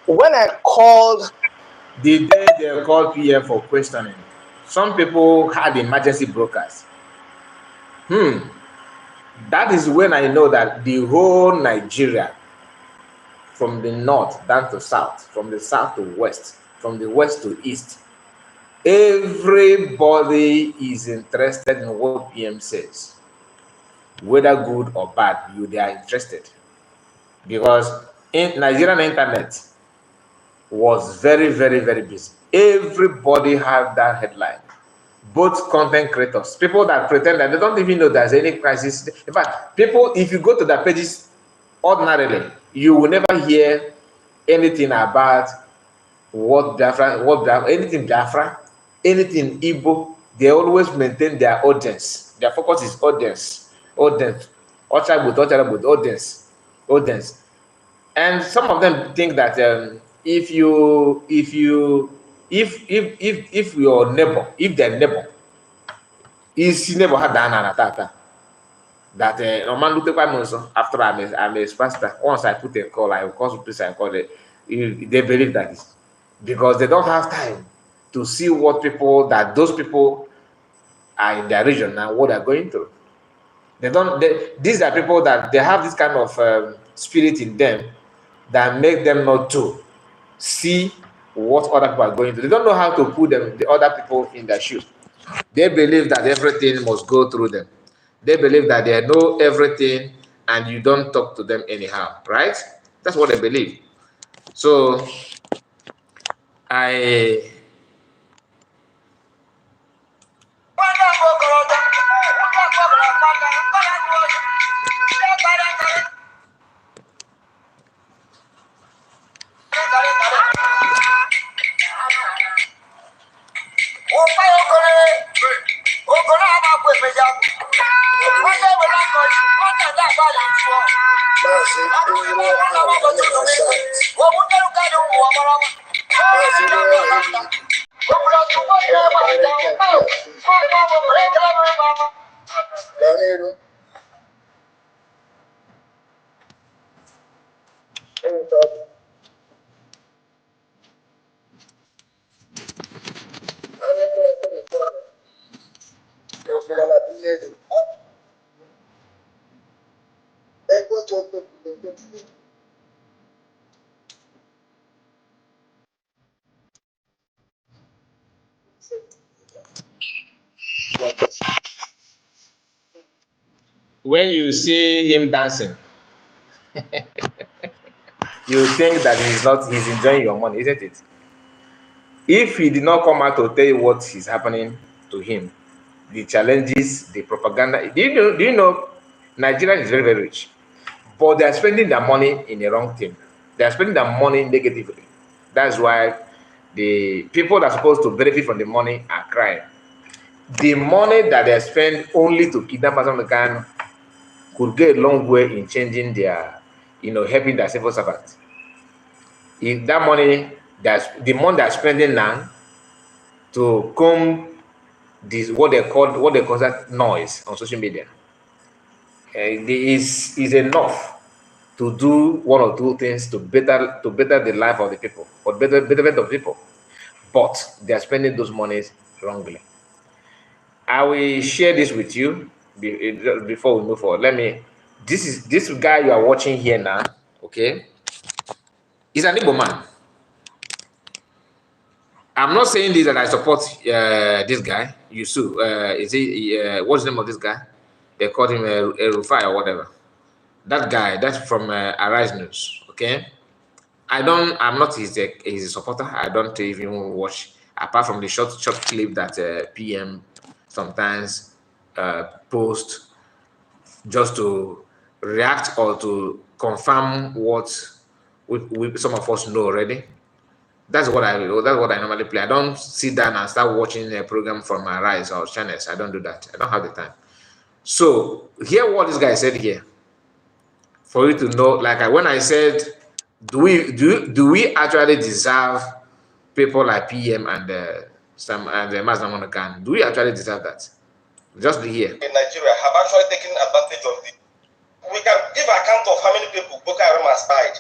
when I called the day they called PM for questioning, some people had emergency brokers. That is when I know that the whole Nigeria, from the north down to south, from the south to west, from the west to east, everybody is interested in what PM says. Whether good or bad, they are interested. Because in Nigerian internet was very, very, very busy. Everybody had that headline. Both content creators, people that pretend that they don't even know there's any crisis. In fact, people, if you go to the pages ordinarily, you will never hear anything about anything Biafra, anything Igbo. They always maintain their audience. Their focus is audience. Audience. And some of them think that if your neighbor, if their neighbor is neighbor had that after I'm a pastor, once I put a call, I will call place I call it. They believe that because they don't have time to see what those people are in their region and what they're going through. These are people that they have this kind of spirit in them that make them not to see what other people are going through. They don't know how to put the other people in their shoes. They believe that everything must go through them. They believe that they know everything and you don't talk to them anyhow, right? That's what they believe. So when you see him dancing, you think that he's enjoying your money, isn't it? If he did not come out to tell you what is happening to him, the challenges, the propaganda. Do you know Nigeria is very, very rich, but they are spending their money in the wrong thing. They are spending their money negatively. That's why the people that are supposed to benefit from the money are crying. The money that they spend only to kidnap American could go a long way in changing their, helping their civil servants. If that money, that's the money they're spending now to comb this what they call that noise on social media, is enough to do one or two things to better the life of the people or betterment of people, but they are spending those monies wrongly. I will share this with you before we move forward. This guy you are watching here now, okay? He's an Igbo man. I'm not saying this that I support this guy, Yusuf. What's the name of this guy? They called him Rufai or whatever. That guy, that's from Arise News, okay? I'm not his supporter. I don't even watch, apart from the short clip that PM sometimes post just to react or to confirm what some of us know already. That's what I normally play. I don't sit down and start watching a program from my Rise or channels. I don't do that. I don't have the time. So hear what this guy said here, for you to know. Like when I said, do we actually deserve people like PM and Mazda Monacan? Do we actually deserve that? Just here. In Nigeria have actually taken advantage of it. We can give account of how many people Boko Haram has died,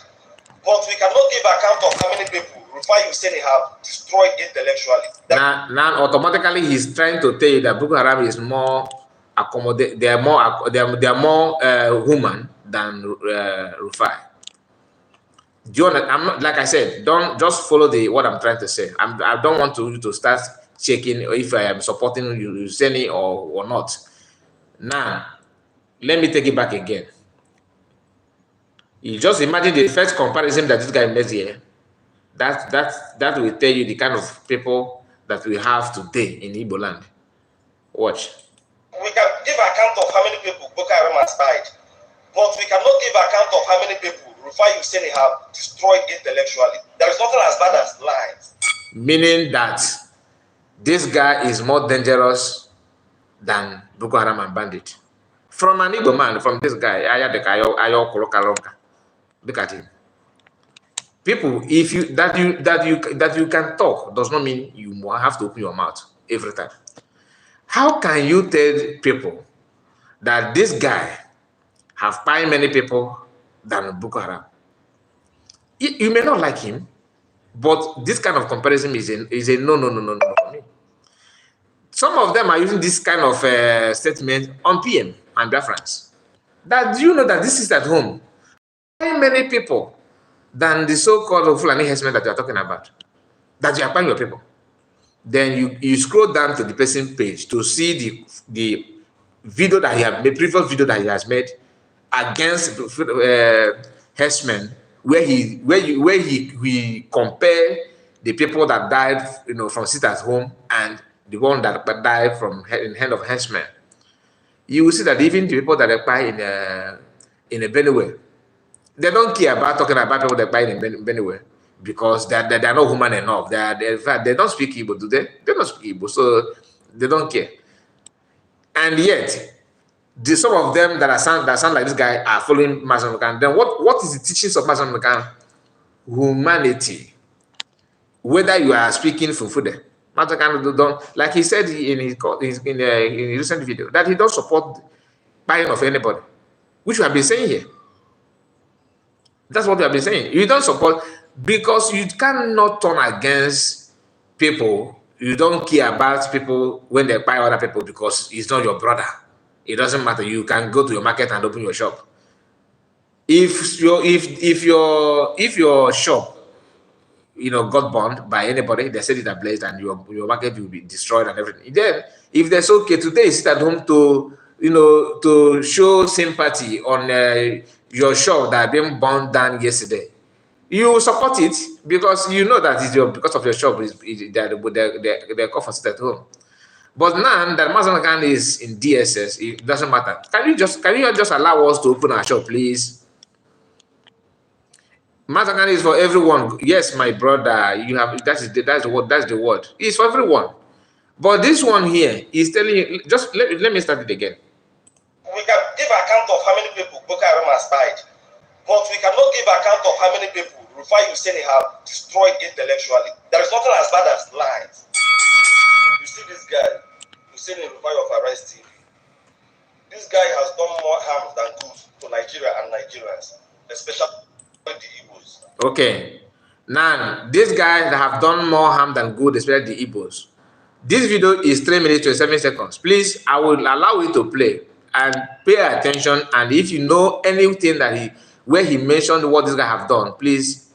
but we cannot give account of how many people Rufai Hussein have destroyed intellectually. Now automatically he's trying to tell you that Boko Haram is more accommodate. They are more human than Rufai. Do you understand? I'm not, like I said, don't just follow what I'm trying to say. I don't want you to start checking if I am supporting Hussein or not. Now, let me take it back again. You just imagine the first comparison that this guy made here. That will tell you the kind of people that we have today in Igbo land. Watch. We can give account of how many people Boko Haram has died, but we cannot give account of how many people Rufai Hussein have destroyed intellectually. There is nothing as bad as lies. Meaning that this guy is more dangerous than Boko Haram and Bandit. From an Igbo man, from this guy, look at him. People, if you can talk does not mean you have to open your mouth every time. How can you tell people that this guy have fired many people than Boko Haram? You may not like him, but this kind of comparison is a no for me. Some of them are using this kind of statement on PM and Biafrans. That do you know that this is at home? How many people than the so-called Fulani herdsmen that you are talking about, that you are paying your people? Then you scroll down to the person page to see the video that he has made, previous video that he has made against herdsmen, where he compare the people that died, from sit at home and the one that died from in hand of herdsmen. You will see that even the people that apply in a Benue, they don't care about talking about people that apply in Benue, because they are not human enough. In fact, they don't speak Igbo, do they? They don't speak Igbo, so they don't care. And yet, some of them that sound like this guy are following Mazda Monacan. Then what is the teachings of Mazda Monacan? Humanity. Whether you are speaking Fufude, Mazda Monacan don't, like he said in his recent video, that he don't support buying of anybody, which we have been saying here. That's what we have been saying. You don't support, because you cannot turn against people. You don't care about people when they buy other people because it's not your brother. It doesn't matter. You can go to your market and open your shop. If your shop, got burned by anybody, they set it ablaze and your market will be destroyed and everything. Then, if there's okay, today sit at home to show sympathy on your shop that been burned down yesterday. you support it because you know that it's your because of your shop they're comforted at home. But now that Mazakan is in DSS, it doesn't matter. Can you just allow us to open our shop, please? Mazakan is for everyone. Yes, my brother, you have that's the word. It's for everyone. But this one here is telling you, just let me start it again. We can give account of how many people Boko Haram has died, but we cannot give account of how many people Rufai Hussein have destroyed intellectually. There is nothing as bad as lies. You see this guy, Hussein Rufai of Arrest TV. This guy has done more harm than good to Nigeria and Nigerians, especially the Igbos. Okay. Now, these guys have done more harm than good, especially the Igbos. This video is 3 minutes 27 seconds. Please, I will allow you to play and pay attention. And if you know anything that where he mentioned what this guy have done, please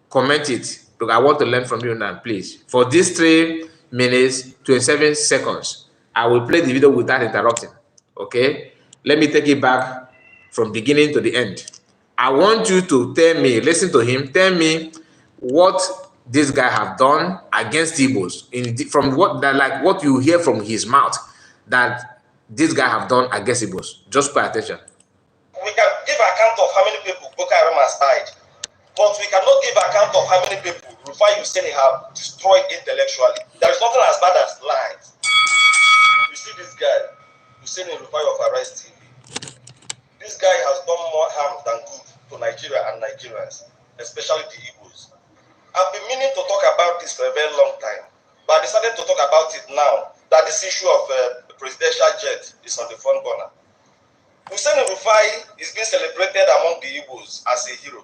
comment it. Because I want to learn from you now, please. For this 3 minutes 27 seconds, I will play the video without interrupting. Okay? Let me take it back from beginning to the end. I want you to tell me, listen to him, tell me what this guy have done against Igbos from what you hear from his mouth that this guy have done against Igbos. Just pay attention. We can give account of how many people Boko Haram has died, but we cannot give account of how many people Rufai Hussein have destroyed intellectually. There is nothing as bad as lies. You see this guy, Hussein Rufai of Arrest TV. This guy has done more harm than good to Nigeria and Nigerians, especially the Igbos. I've been meaning to talk about this for a very long time, but I decided to talk about it now that this issue of the presidential jet is on the front burner. Hussein Rufai is being celebrated among the Igbos as a hero,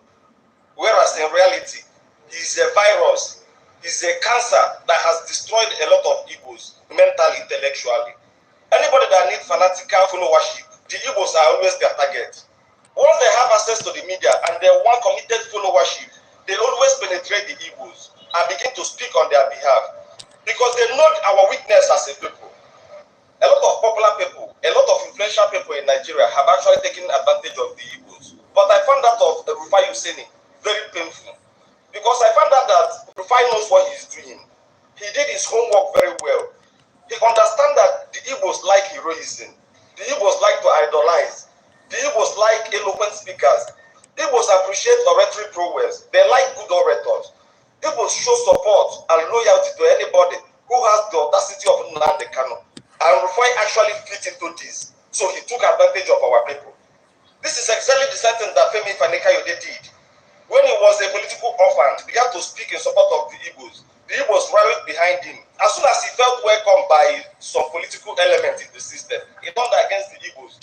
whereas in reality, he's a virus, he's a cancer that has destroyed a lot of Igbos mentally, intellectually. Anybody that needs fanatical followership, the Igbos are always their target. Once they have access to the media and they want committed followership, they always penetrate the Igbos and begin to speak on their behalf because they know our weakness as a people. A lot of popular people, a lot of influential people in Nigeria have actually taken advantage of the Igbos. But I found out of Rufai Hussein very painful because I found out that Rufai knows what he's doing. He did his homework very well. He understands that the Igbos like heroism. The Igbos like to idolize. The Igbos like eloquent speakers. Igbos appreciate oratory prowess. They like good orators. Igbos show support and loyalty to anybody who has the audacity of Nnamdi Kanu. And Rufai actually fit into this. So he took advantage of our people. This is exactly the same thing that Femi Fanekayode did. When he was a political orphan, he began to speak in support of the Igbos. The Igbos rallied behind him. As soon as he felt welcomed by some political element in the system, he turned against the Igbos.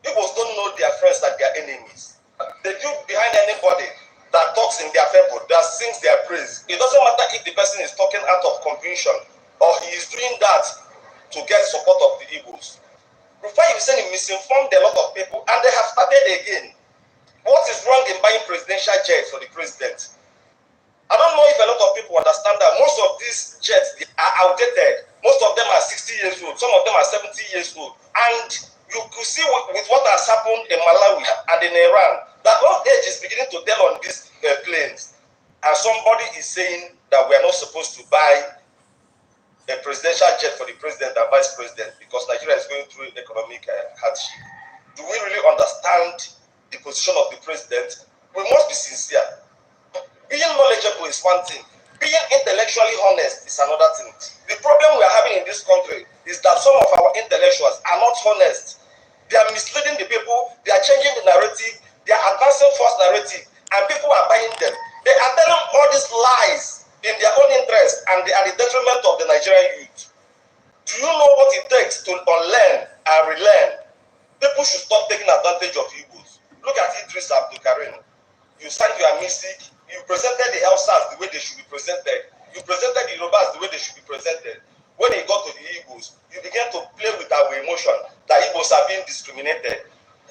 Igbos don't know their friends and their enemies. They do behind anybody that talks in their favor, that sings their praise. It doesn't matter if the person is talking out of conviction or he is doing that to get support of the Igbos. Rufai Hussein misinformed a lot of people and they have started again. What is wrong in buying presidential jets for the president? I don't know if a lot of people understand that most of these jets are outdated. Most of them are 60 years old. Some of them are 70 years old. And you could see with what has happened in Malawi and in Iran, that old age is beginning to tell on these planes. And somebody is saying that we are not supposed to buy a presidential jet for the president and vice president because Nigeria is going through economic hardship. Do we really understand the position of the president? We must be sincere. Being knowledgeable is one thing. Being intellectually honest is another thing. The problem we are having in this country is that some of our intellectuals are not honest. They are misleading the people. They are changing the narrative. They are advancing false narrative, and people are buying them. They are telling all these lies in their own interest, and they are the detriment of the Nigerian youth. Do you know what it takes to unlearn and relearn? People should stop taking advantage of Igbos. Look at Idris Abdul Karim. You sang your music. You presented the Hausas the way they should be presented. You presented the Yorubas the way they should be presented. When you got to the Igbos, you began to play with our emotion that Igbos are being discriminated.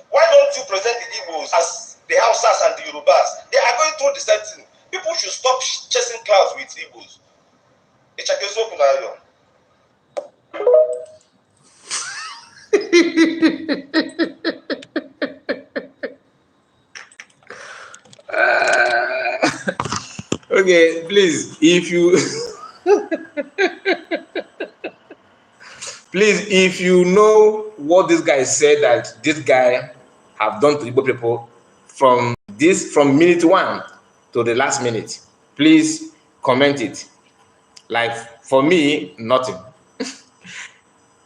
Why don't you present the Igbos as the Hausas and the Yorubas? They are going through the same thing. People should stop chasing clouds with Igbos. Okay, please, if you please, if you know what this guy said that this guy have done to Igbo people from minute 1 to the last minute, please comment it. Like for me, nothing.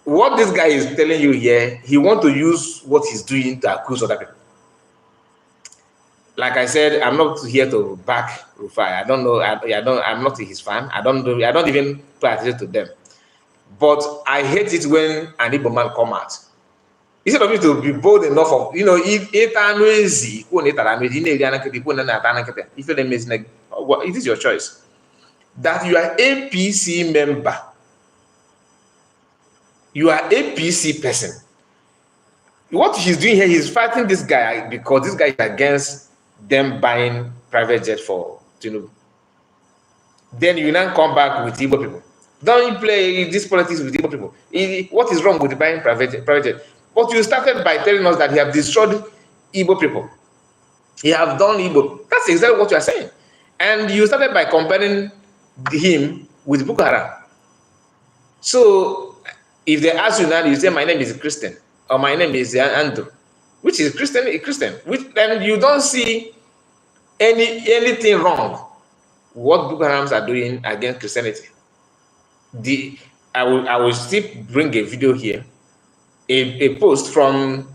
What this guy is telling you here, he want to use what he's doing to accuse other people. Like I said, I'm not here to back Rufai. I don't know. I'm not his fan. I don't even pay attention to them. But I hate it when an Igbo man come out. Instead of you to be bold enough of, you know, if it is your choice. That you are APC member. You are APC person. What he's doing here, he's fighting this guy because this guy is against them buying private jet for Tinubu. Then you now come back with Igbo people. Don't play this politics with Igbo people. What is wrong with buying private jet? But you started by telling us that he have destroyed Igbo people. He have done Igbo. That's exactly what you are saying. And you started by comparing him with Boko Haram. So if they ask you now, you say my name is Christian or my name is Andrew, which is Christian, then you don't see anything wrong what Boko Harams are doing against Christianity. I will still bring a video here, a post from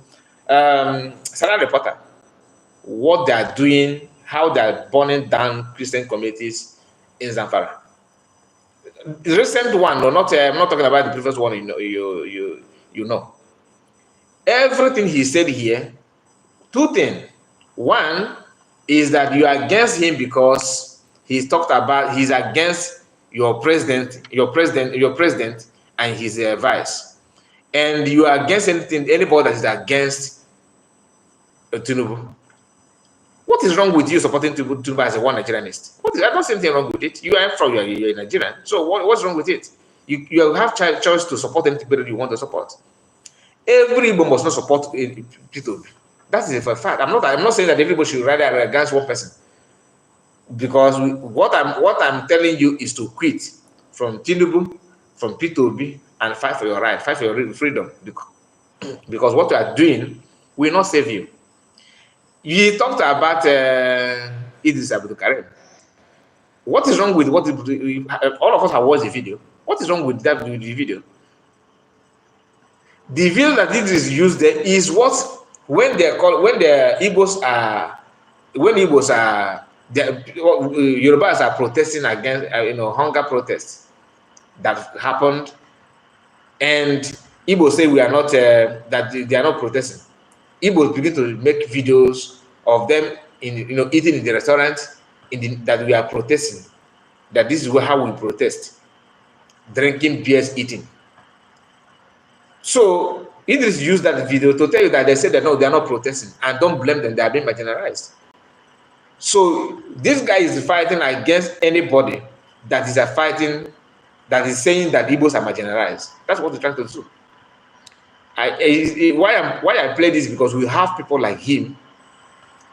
Sarah Reporter, what they are doing, how they are burning down Christian communities in Zamfara. The recent one, no, not I'm not talking about the previous one. You know. Everything he said here, 2 things. One is that you are against him because he's talked about he's against your president, and his vice, and you are against anybody that is against Tinubu. What is wrong with you supporting Tinubu as a one Nigerianist? I don't see anything wrong with it. You are from you're Nigerian, so what's wrong with it? You have choice to support anybody you want to support. Everybody must not support Tinubu. That is a fact. I'm not saying that everybody should rather against one person, because what I'm telling you is to quit from Tinubu, from P2B, and fight for your right, fight for your freedom, because what you are doing will not save you. You talked about Idris Abdul Karim. What is wrong with what all of us have watched the video? What is wrong with that with the video? The video that Idris used there is what when the Yorubas are protesting against hunger protests that happened, and Igbo say we are not that they are not protesting. Igbo begin to make videos of them eating in the restaurant that we are protesting. That this is how we protest: drinking beers, eating. So Idris used that video to tell you that they said that no, they are not protesting, and don't blame them; they are being marginalized. So this guy is fighting against anybody that is saying that Igbos are marginalized. That's what they're trying to do. Why I play this, because we have people like him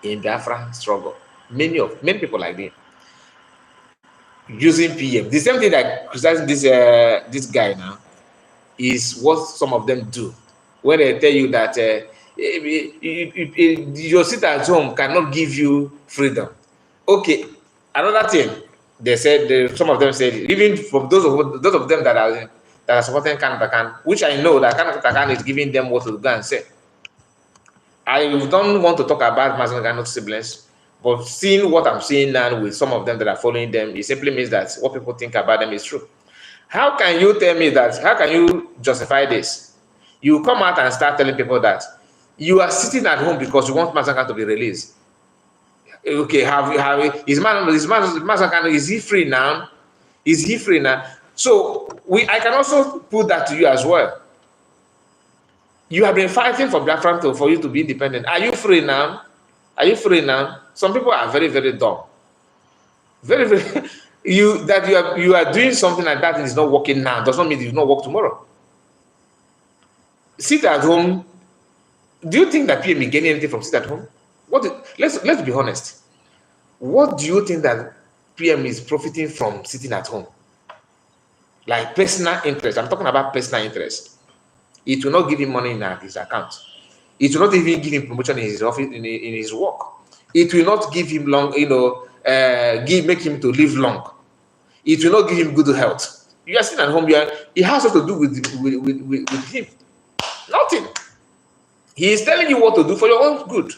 in Biafra struggle. Many people like him using PM. The same thing that criticizing this guy now is what some of them do when they tell you that your sit at home cannot give you freedom. Okay, another thing they said, some of them said, even from those of them that are supporting Kanatakan, which I know that Kanatakan is giving them what to go and say. I don't want to talk about Masanganot siblings, but seeing what I'm seeing now with some of them that are following them, it simply means that what people think about them is true. How can you tell me that? How can you justify this? You come out and start telling people that you are sitting at home because you want Masangan to be released. Okay, is Masangan, is he free now? Is he free now? So I can also put that to you as well. You have been fighting for Biafran for you to be independent. Are you free now? Are you free now? Some people are very, very dumb. Very, very. You are doing something like that and it's not working now does not mean it will not work tomorrow. Sit at home. Do you think that PM gain anything from sit at home? Let's be honest. What do you think that PM is profiting from sitting at home. Like personal interest. I'm talking about personal interest. It will not give him money in his account. It will not even give him promotion in his office, in his work. It will not give him long, make him to live long. It will not give him good health. You are sitting at home, it has nothing to do with him. Nothing. He is telling you what to do for your own good.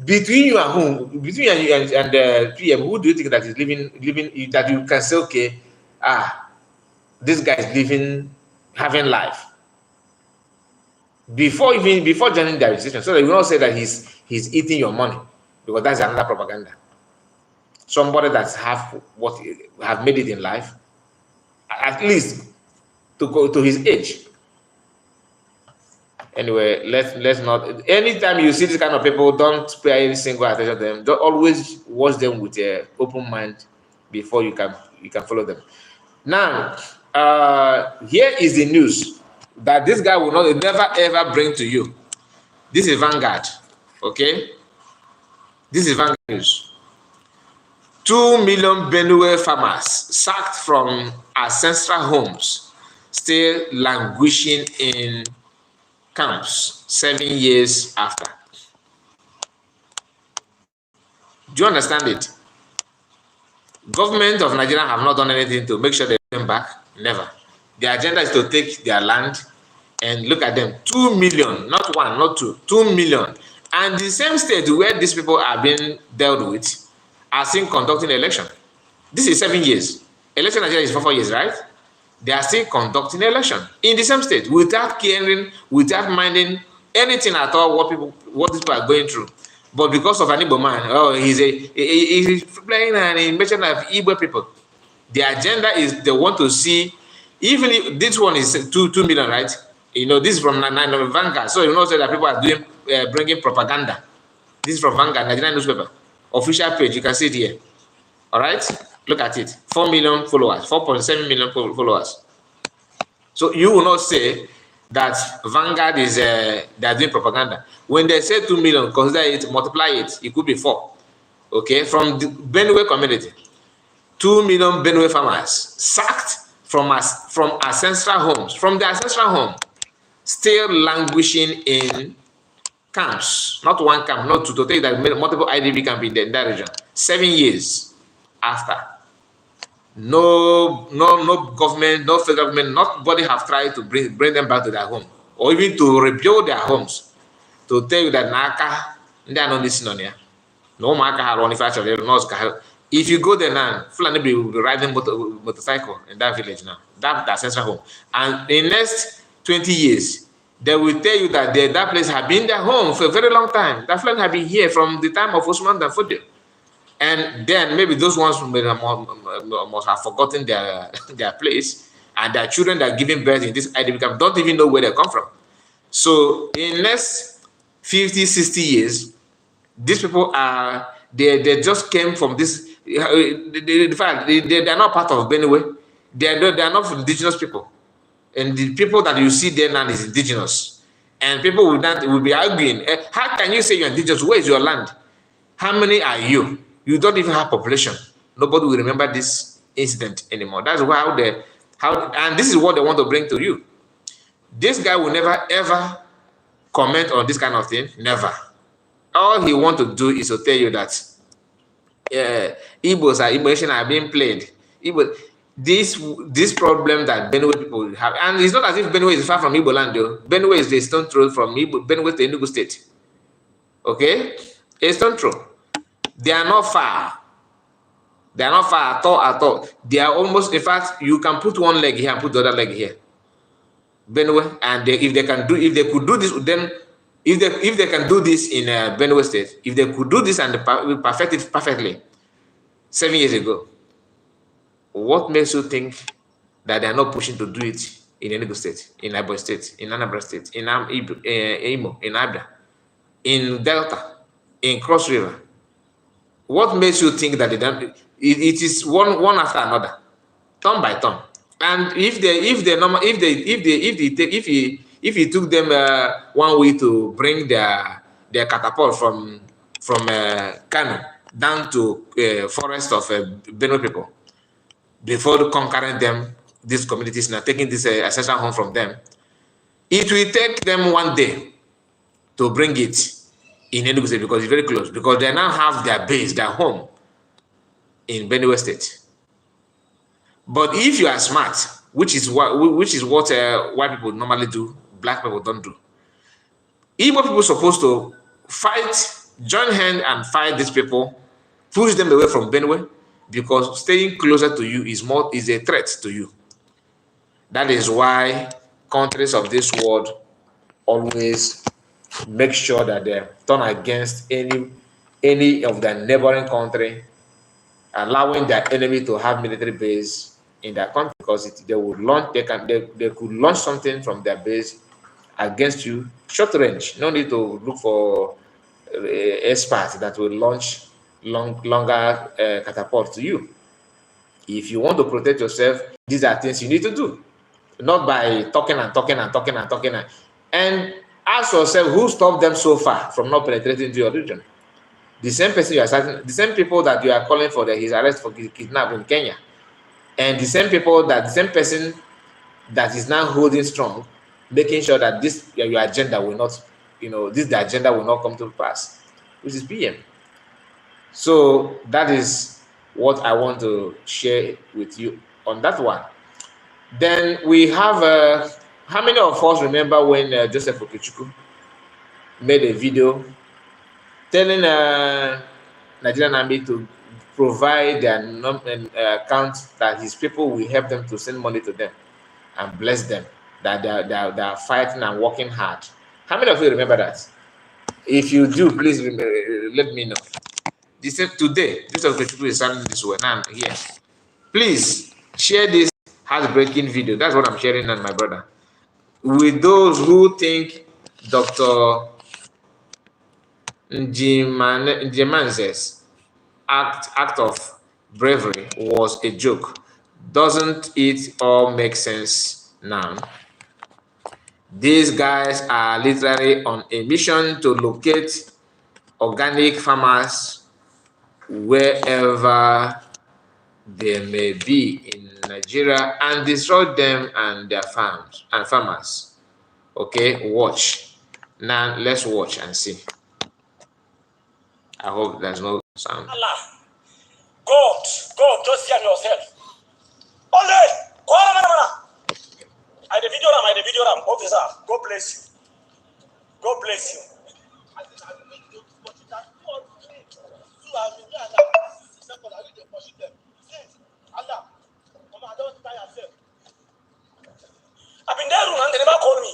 Between you and home, between you and PM, who do you think that is living that you can say, okay, this guy is having life? Before joining the administration, so that you will not say that he's eating your money, because that's another propaganda. Somebody that have made it in life, at least to go to his age. Anyway, let's not. Anytime you see this kind of people, don't pay any single attention to them. Don't always watch them with an open mind before you can follow them. Now, here is the news that this guy will never ever bring to you. This is Vanguard, okay? This is Vanguard news. 2 million Benue farmers sacked from ancestral homes, still languishing in camps 7 years after. Do you understand it? Government of Nigeria have not done anything to make sure they come back. Never. The agenda is to take their land, and look at them. 2 million, not one, not two, 2 million. And the same state where these people are being dealt with are still conducting election. This is 7 years. Election in Nigeria is for 4 years, right? They are still conducting election in the same state without caring, without minding anything at all what these people are going through. But because of an Igbo man, he's playing an invasion of Igbo people. The agenda is they want to see, even if this one is 2 million, right? This is from Vanguard, so you know that people are doing bringing propaganda. This is from Vanguard, Nigerian newspaper, official page. You can see it here. All right, look at it. 4 million followers, 4.7 million followers. So you will not say that Vanguard is they are doing propaganda. When they say 2 million, consider it, multiply it. It could be 4. Okay, from the Benue community, 2 million Benue farmers sacked from ancestral homes, from the ancestral home, still languishing in camps. Not one camp, not two, to take that multiple IDP camp in that region. 7 years after. No government, no federal government, nobody have tried to bring them back to their home, or even to rebuild their homes. To tell you that Naka, they are not listening on here. No Maka have only factory, if you go there now, Fulani will be riding motorcycle in that village now. That's ancestral home. And in the next 20 years, they will tell you that that place has been their home for a very long time. That Fulani have been here from the time of Osman Dan Fodio. And then maybe those ones must have forgotten their place, and their children that are giving birth in this IDP camp don't even know where they come from. So in the next 50, 60 years, these people they just came from this. In fact, they are not part of Benue. They are not indigenous people, and the people that you see there now is indigenous. And people will be arguing, how can you say you're indigenous? Where is your land? How many are you? You don't even have population. Nobody will remember this incident anymore. That's and this is what they want to bring to you. This guy will never ever comment on this kind of thing. Never. All he wants to do is to tell you that Igbos are being played. This problem that Benue people have, and it's not as if Benue is far from Igbo land, though. Benue is the stone throw from Benue to Enugu State. Okay? A stone throw. They are not far. They are not far at all. They are almost, in fact, you can put one leg here and put the other leg here. Benue, and if they could do this, then if they can do this in Benue State, if they could do this and perfect it perfectly 7 years ago, what makes you think that they are not pushing to do it in Enugu State, in Ebonyi State, in Anambra State, in Imo, in Abia, in Delta, in Cross River? What makes you think that they don't? It is one after another, turn by turn. And if he took them 1 week to bring their catapult from Kano, down to forest of Benue people before conquering them, these communities, now taking this ancestral home from them. It will take them 1 day to bring it in Enugu State because it's very close, because they now have their base, their home in Benue State. But if you are smart, which is what white people normally do, black people don't do, Igbo people are supposed to fight, join hand and fight these people, push them away from Benue, because staying closer to you is a threat to you. That is why countries of this world always make sure that they turn against any of their neighboring country, allowing their enemy to have military base in their country, because they could launch something from their base against you, short range. No need to look for experts that will launch longer catapult to you. If you want to protect yourself, these are things you need to do, not by talking and talking and talking and talking. And ask yourself, who stopped them so far from not penetrating into your region? The same person you are starting, the same people that you are calling for his arrest for kidnapping in Kenya, and the same person that is now holding strong, making sure that this your agenda will not, the agenda will not come to pass, which is PM. So that is what I want to share with you on that one. Then we have how many of us remember when Joseph Okechukwu made a video telling Nigerian army to provide their account, that his people will help them to send money to them and bless them, that they are fighting and working hard. How many of you remember that? If you do, please let me know. Today, Joseph Okechukwu is standing this way, now I'm here. Please share this heartbreaking video. That's what I'm sharing on, my brother. With those who think Dr. Njimanze's act of bravery was a joke, doesn't it all make sense now? These guys are literally on a mission to locate organic farmers wherever they may be in Nigeria and destroy them and their farms and farmers. Okay, watch. Now let's watch and see. I hope there's no sound. Allah. God, just see yourself. Ole, I the video ram, officer. God bless you. God bless you. I've been there and they never call me.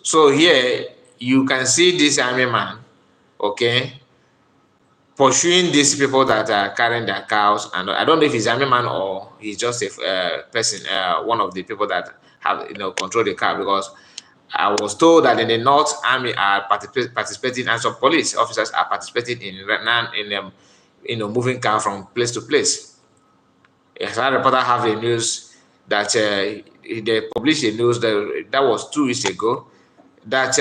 So here you can see this army man, okay, pursuing these people that are carrying their cows. And I don't know if he's army man or he's just a person, one of the people that have control the cow, because I was told that in the North, army are participating, and some police officers are participating in moving cow from place to place. A reporter have a news that they published a news that was 2 weeks ago, that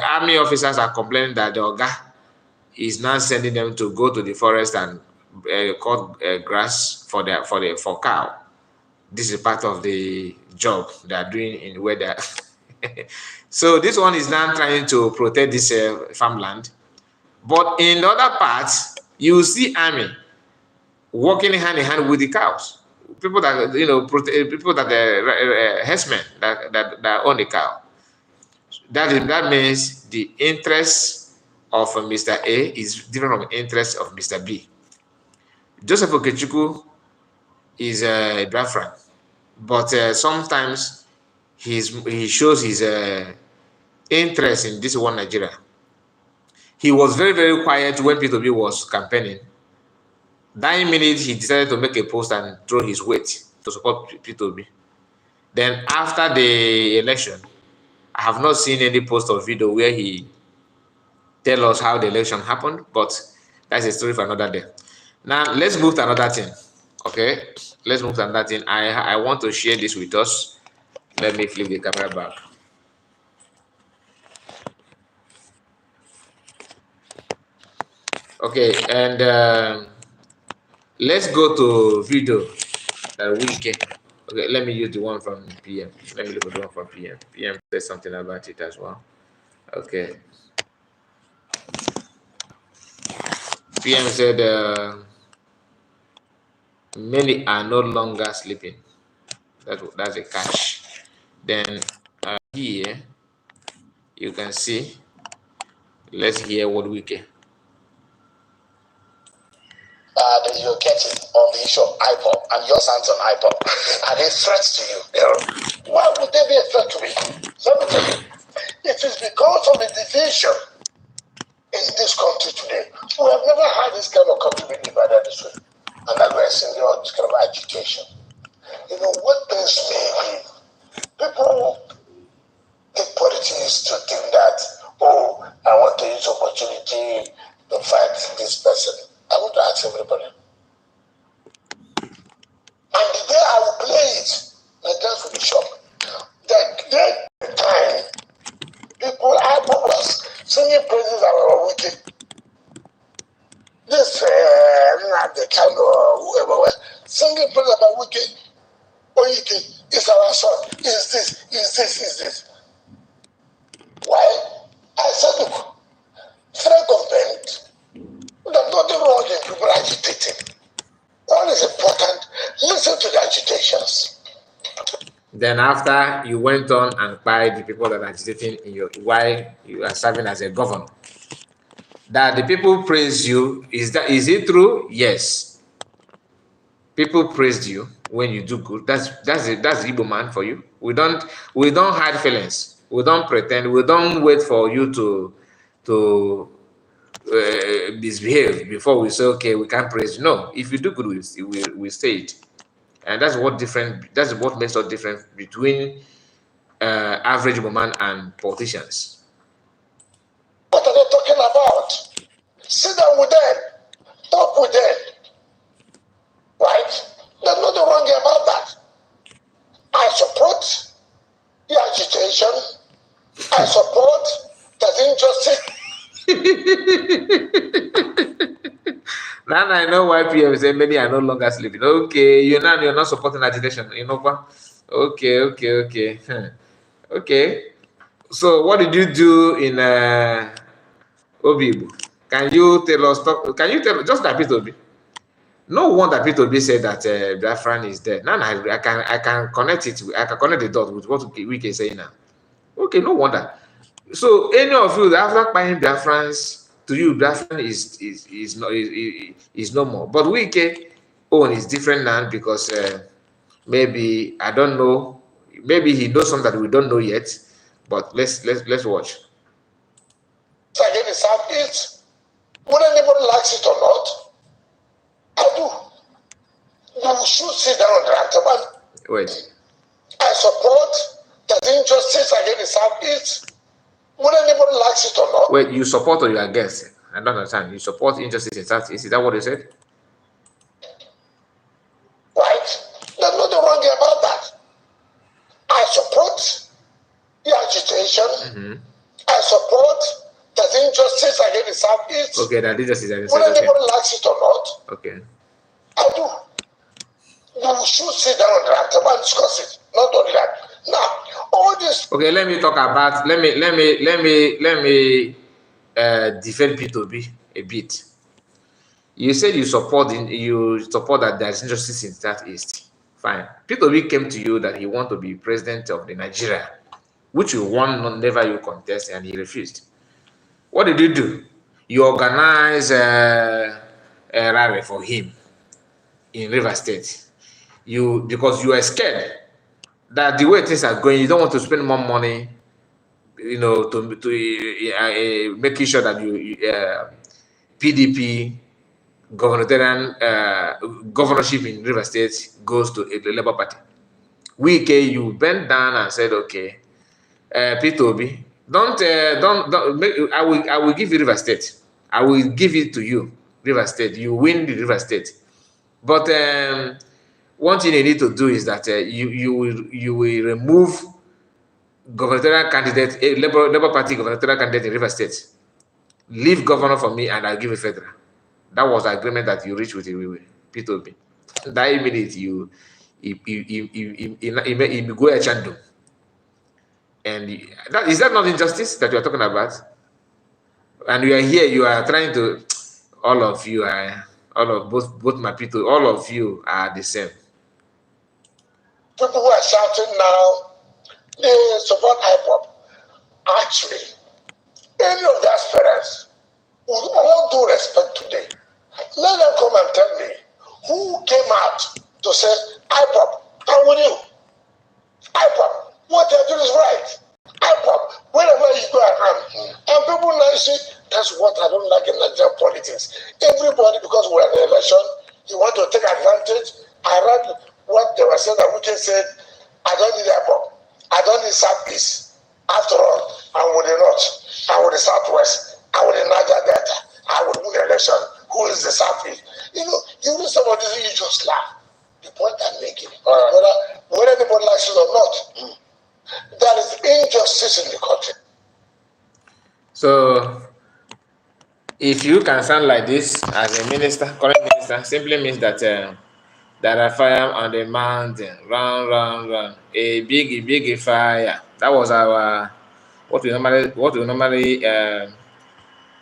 army officers are complaining that the Oga is now sending them to go to the forest and cut grass for cow. This is part of the job they are doing in where they are. So this one is now trying to protect this farmland. But in the other parts, you see army working hand in hand with the cows. People that people that are herdsmen that own the cow. That means the interest of Mr. A is different from the interest of Mr. B. Joseph Okechukwu is a Biafran, but sometimes he shows his interest in this one Nigeria. He was very, very quiet when P2B was campaigning. That minute, he decided to make a post and throw his weight to support P2B. Then after the election, I have not seen any post or video where he tells us how the election happened, but that's a story for another day. Now, let's move to another thing, okay? Let's move to another thing. I want to share this with us. Let me flip the camera back. Okay, and let's go to video wiki. Okay, let me use the one from PM. Let me look at the one from PM. PM says something about it as well. Okay. PM said many are no longer sleeping. That's a catch. Then here you can see. Let's hear what we get. That you're getting on the issue of IPOP and your sons on IPOP. Are they threats to you? Why would they be a threat to me? Let me tell you. It is because of the division in this country today. We have never had this kind of country being divided this way. And that we're seeing this kind of agitation. You know, what pains me, people take politics to think that, oh, I want to use opportunity to fight this person. I want to ask everybody. And the day I will play it, Nigerians will be shocked. That time, people are singing praises about Wiki. This, the kind of whoever, singing praises about Wiki. Wiki is our son. Is this. Why? I said, look, federal government, there's nothing wrong with people agitating. All is important, listen to the agitations. Then after you went on and by the people that are agitating in your while you are serving as a governor, that the people praise you, is it true? Yes. People praised you when you do good. That's the Igbo man for you. We don't hide feelings. We don't pretend. We don't wait for you to misbehave before we say, okay, we can't praise you. No, if you do good, we say it. And that's what makes us different between average woman and politicians. What are they talking about? Sit down with them, talk with them. Right? There's nothing wrong about that. I support the agitation. I support the injustice. Now I know why PM say many are no longer sleeping. Okay, you're not supporting agitation. You know what? Okay. Okay. So what did you do in Obibu? Can you tell us? Just that bit Obi? No wonder Peter B said that Biafran is dead. Now I can connect it. I can connect the dot with what we can say now. Okay, no wonder. So any of you after buying Biafrans, to you Biafran is no more. But we can own is different now because maybe I don't know. Maybe he knows something that we don't know yet. But let's watch. Again, the Southeast, whether anybody likes it or not. I do. You should sit down on the one. Wait. I support the injustice against the Southeast. Whether anybody likes it or not. Wait, you support or you are against? I don't understand. You support injustice in Southeast? Is that what you said? Right. There's nothing wrong about that. I support the agitation. I support the injustice against the Southeast. Okay, that injustice against the Southeast. Whether anybody likes it or not. Okay. I do. You should sit down on that and discuss it. Not only that. Now, all this. Okay, let me talk about. Let me defend P2B a bit. You said you support that there is injustice in Southeast. Fine. P2B came to you that he want to be president of the Nigeria, which you won, never you contest, and he refused. What did you do? You organize a rally for him in River State. Because you are scared that the way things are going, you don't want to spend more money, to making sure that PDP governorship in River State goes to the Labour Party. You bent down and said, okay, P2B, I will give you River State. I will give it to you, River State. You win the River State. But one thing you need to do is that you will remove gubernatorial candidate, Labour Party gubernatorial candidate in River State. Leave governor for me, and I'll give you federal. That was the agreement that you reached with P2P. That minute you go a chando. And that is that not injustice that you are talking about? And you are here, you are trying to, all of you are, all of both my people, all of you are the same. People who are shouting now, they support IPOP. Actually, any of the aspirants, with all due respect today, let them come and tell me who came out to say, IPOP, I'm with you. IPOP, what they're doing is right. IPOP, wherever you go around. And people now see, that's what I don't like in Nigerian politics. Everybody, because we're in an election, you want to take advantage. I read what they were saying, that Wike said, I don't need IPOP. I don't need Southeast. After all, I'm with the North, I'm with the Southwest, I'm with the Niger Delta, I will win the election. Who is the Southeast? You know, you know somebody, you just laugh. The point I'm making, whether anybody likes it or not, there is injustice in the country. So, if you can sound like this as a minister, current minister, simply means that there are fire on the mountain, run, a big fire. That was our what we normally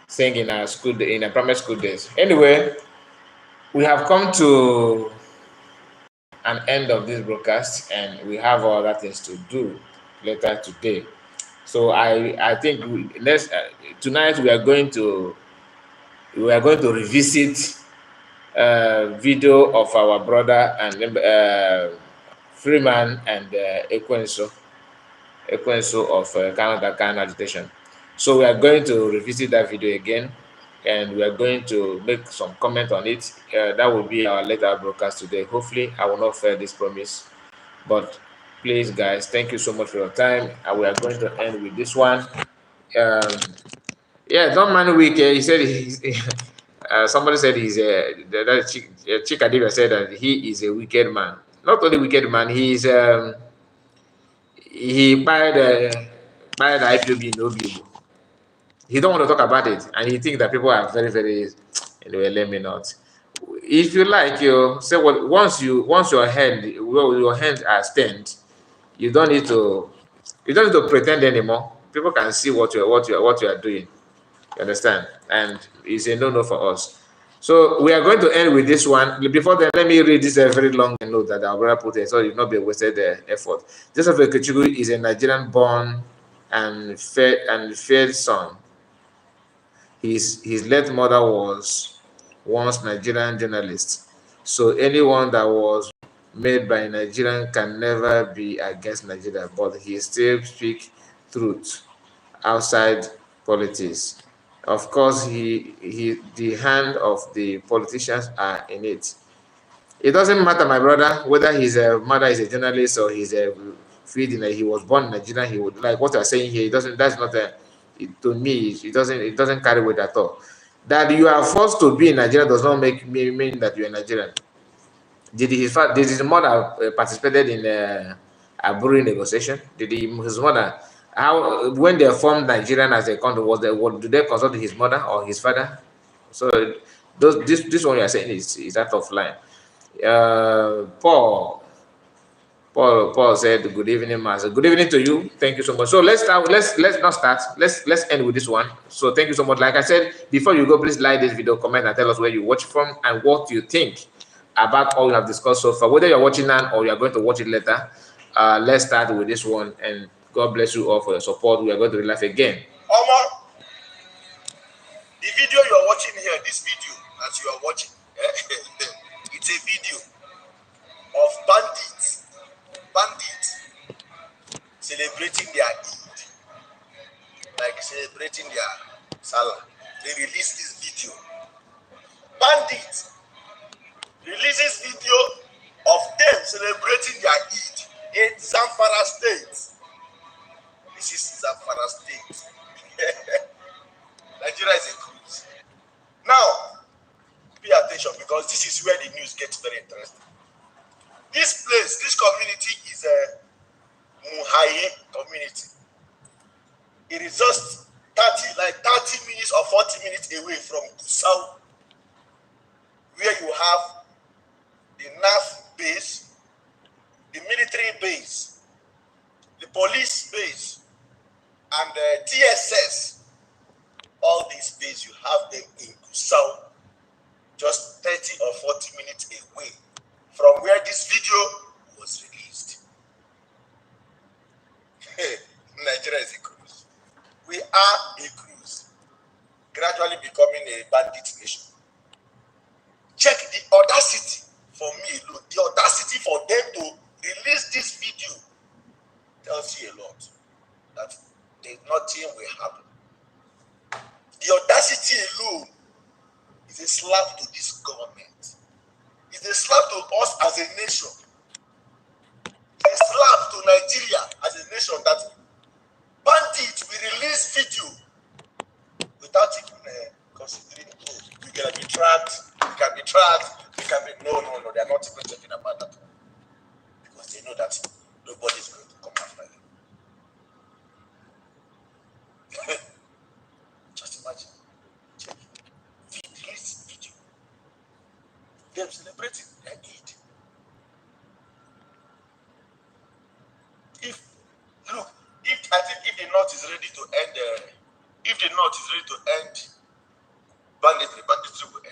sing in our school, in our primary school days. Anyway, we have come to an end of this broadcast, and we have other things to do later today. So I think tonight we are going to revisit video of our brother and Freeman and Ekwenso of Canada Agitation. So we are going to revisit that video again, and we are going to make some comment on it. That will be our later broadcast today. Hopefully, I will not fail this promise. But please, guys, thank you so much for your time. And we are going to end with this one. Yeah, Don Manuik, he said somebody said he's Chikadiva said that he is a wicked man. Not only wicked man, he buyed the IPOB in Obibo. He don't want to talk about it, and he thinks that people are very, very, anyway, let me not. If you like, you say what once your hands are stained, you don't need to pretend anymore. People can see what you are doing. You understand? And it's a no for us. So we are going to end with this one. Before then, let me read this very long note that our brother put in, so it will not be a wasted effort. Joseph Ekechukwu is a Nigerian-born and fed son. His late mother was once Nigerian journalist. So anyone that was made by a Nigerian can never be against Nigeria, but he still speaks truth outside politics. Of course, the hand of the politicians are in it. It doesn't matter, my brother, whether his mother is a journalist or he's a feeding. He was born in Nigeria. He would like what you're saying here. It doesn't. That's not a. To me, it doesn't carry weight at all. That you are forced to be in Nigeria does not mean that you're Nigerian. Did his mother participated in a Brunei negotiation? Did his mother? How when they formed Nigerian as a country, did they consult his mother or his father? So this one you are saying is out of line. Paul said, "Good evening, Master. Good evening to you. Thank you so much." So let's start. Let's not start. Let's end with this one. So thank you so much. Like I said before, you go, please like this video, comment, and tell us where you watch from and what you think about all we have discussed so far. Whether you're watching now or you're going to watch it later, let's start with this one. And God bless you all for your support. We are going to be live again. Omar, the video you are watching here, this video that you are watching, it's a video of bandits celebrating their Eid, like celebrating their Salah. They released this video. Bandit releases video of them celebrating their Eid in Zamfara State. This is Zamfara State. Nigeria is a cruise. Now, pay attention because this is where the news gets very interesting. This place, this community is a Muhaye community. It is just 30 minutes or 40 minutes away from Gusau. base, the police base, and the TSS, all these bases, you have them in Gusau, just 30 or 40 minutes away from where this video was released. Nigeria is a cruise. We are a cruise, gradually becoming a bandit nation. Check the audacity for me alone. The audacity for them to release this video tells you a lot. That nothing will happen. The audacity alone is a slap to this government. It's a slap to us as a nation. It's a slap to Nigeria as a nation that Bandit will release video without even considering, oh, we can be tracked, we can be, no, they are not even talking about that. Because they know that nobody is going to come after them. Just imagine. Check. Release video. Them celebrating their Eid. I think if the North is ready to end, banditry will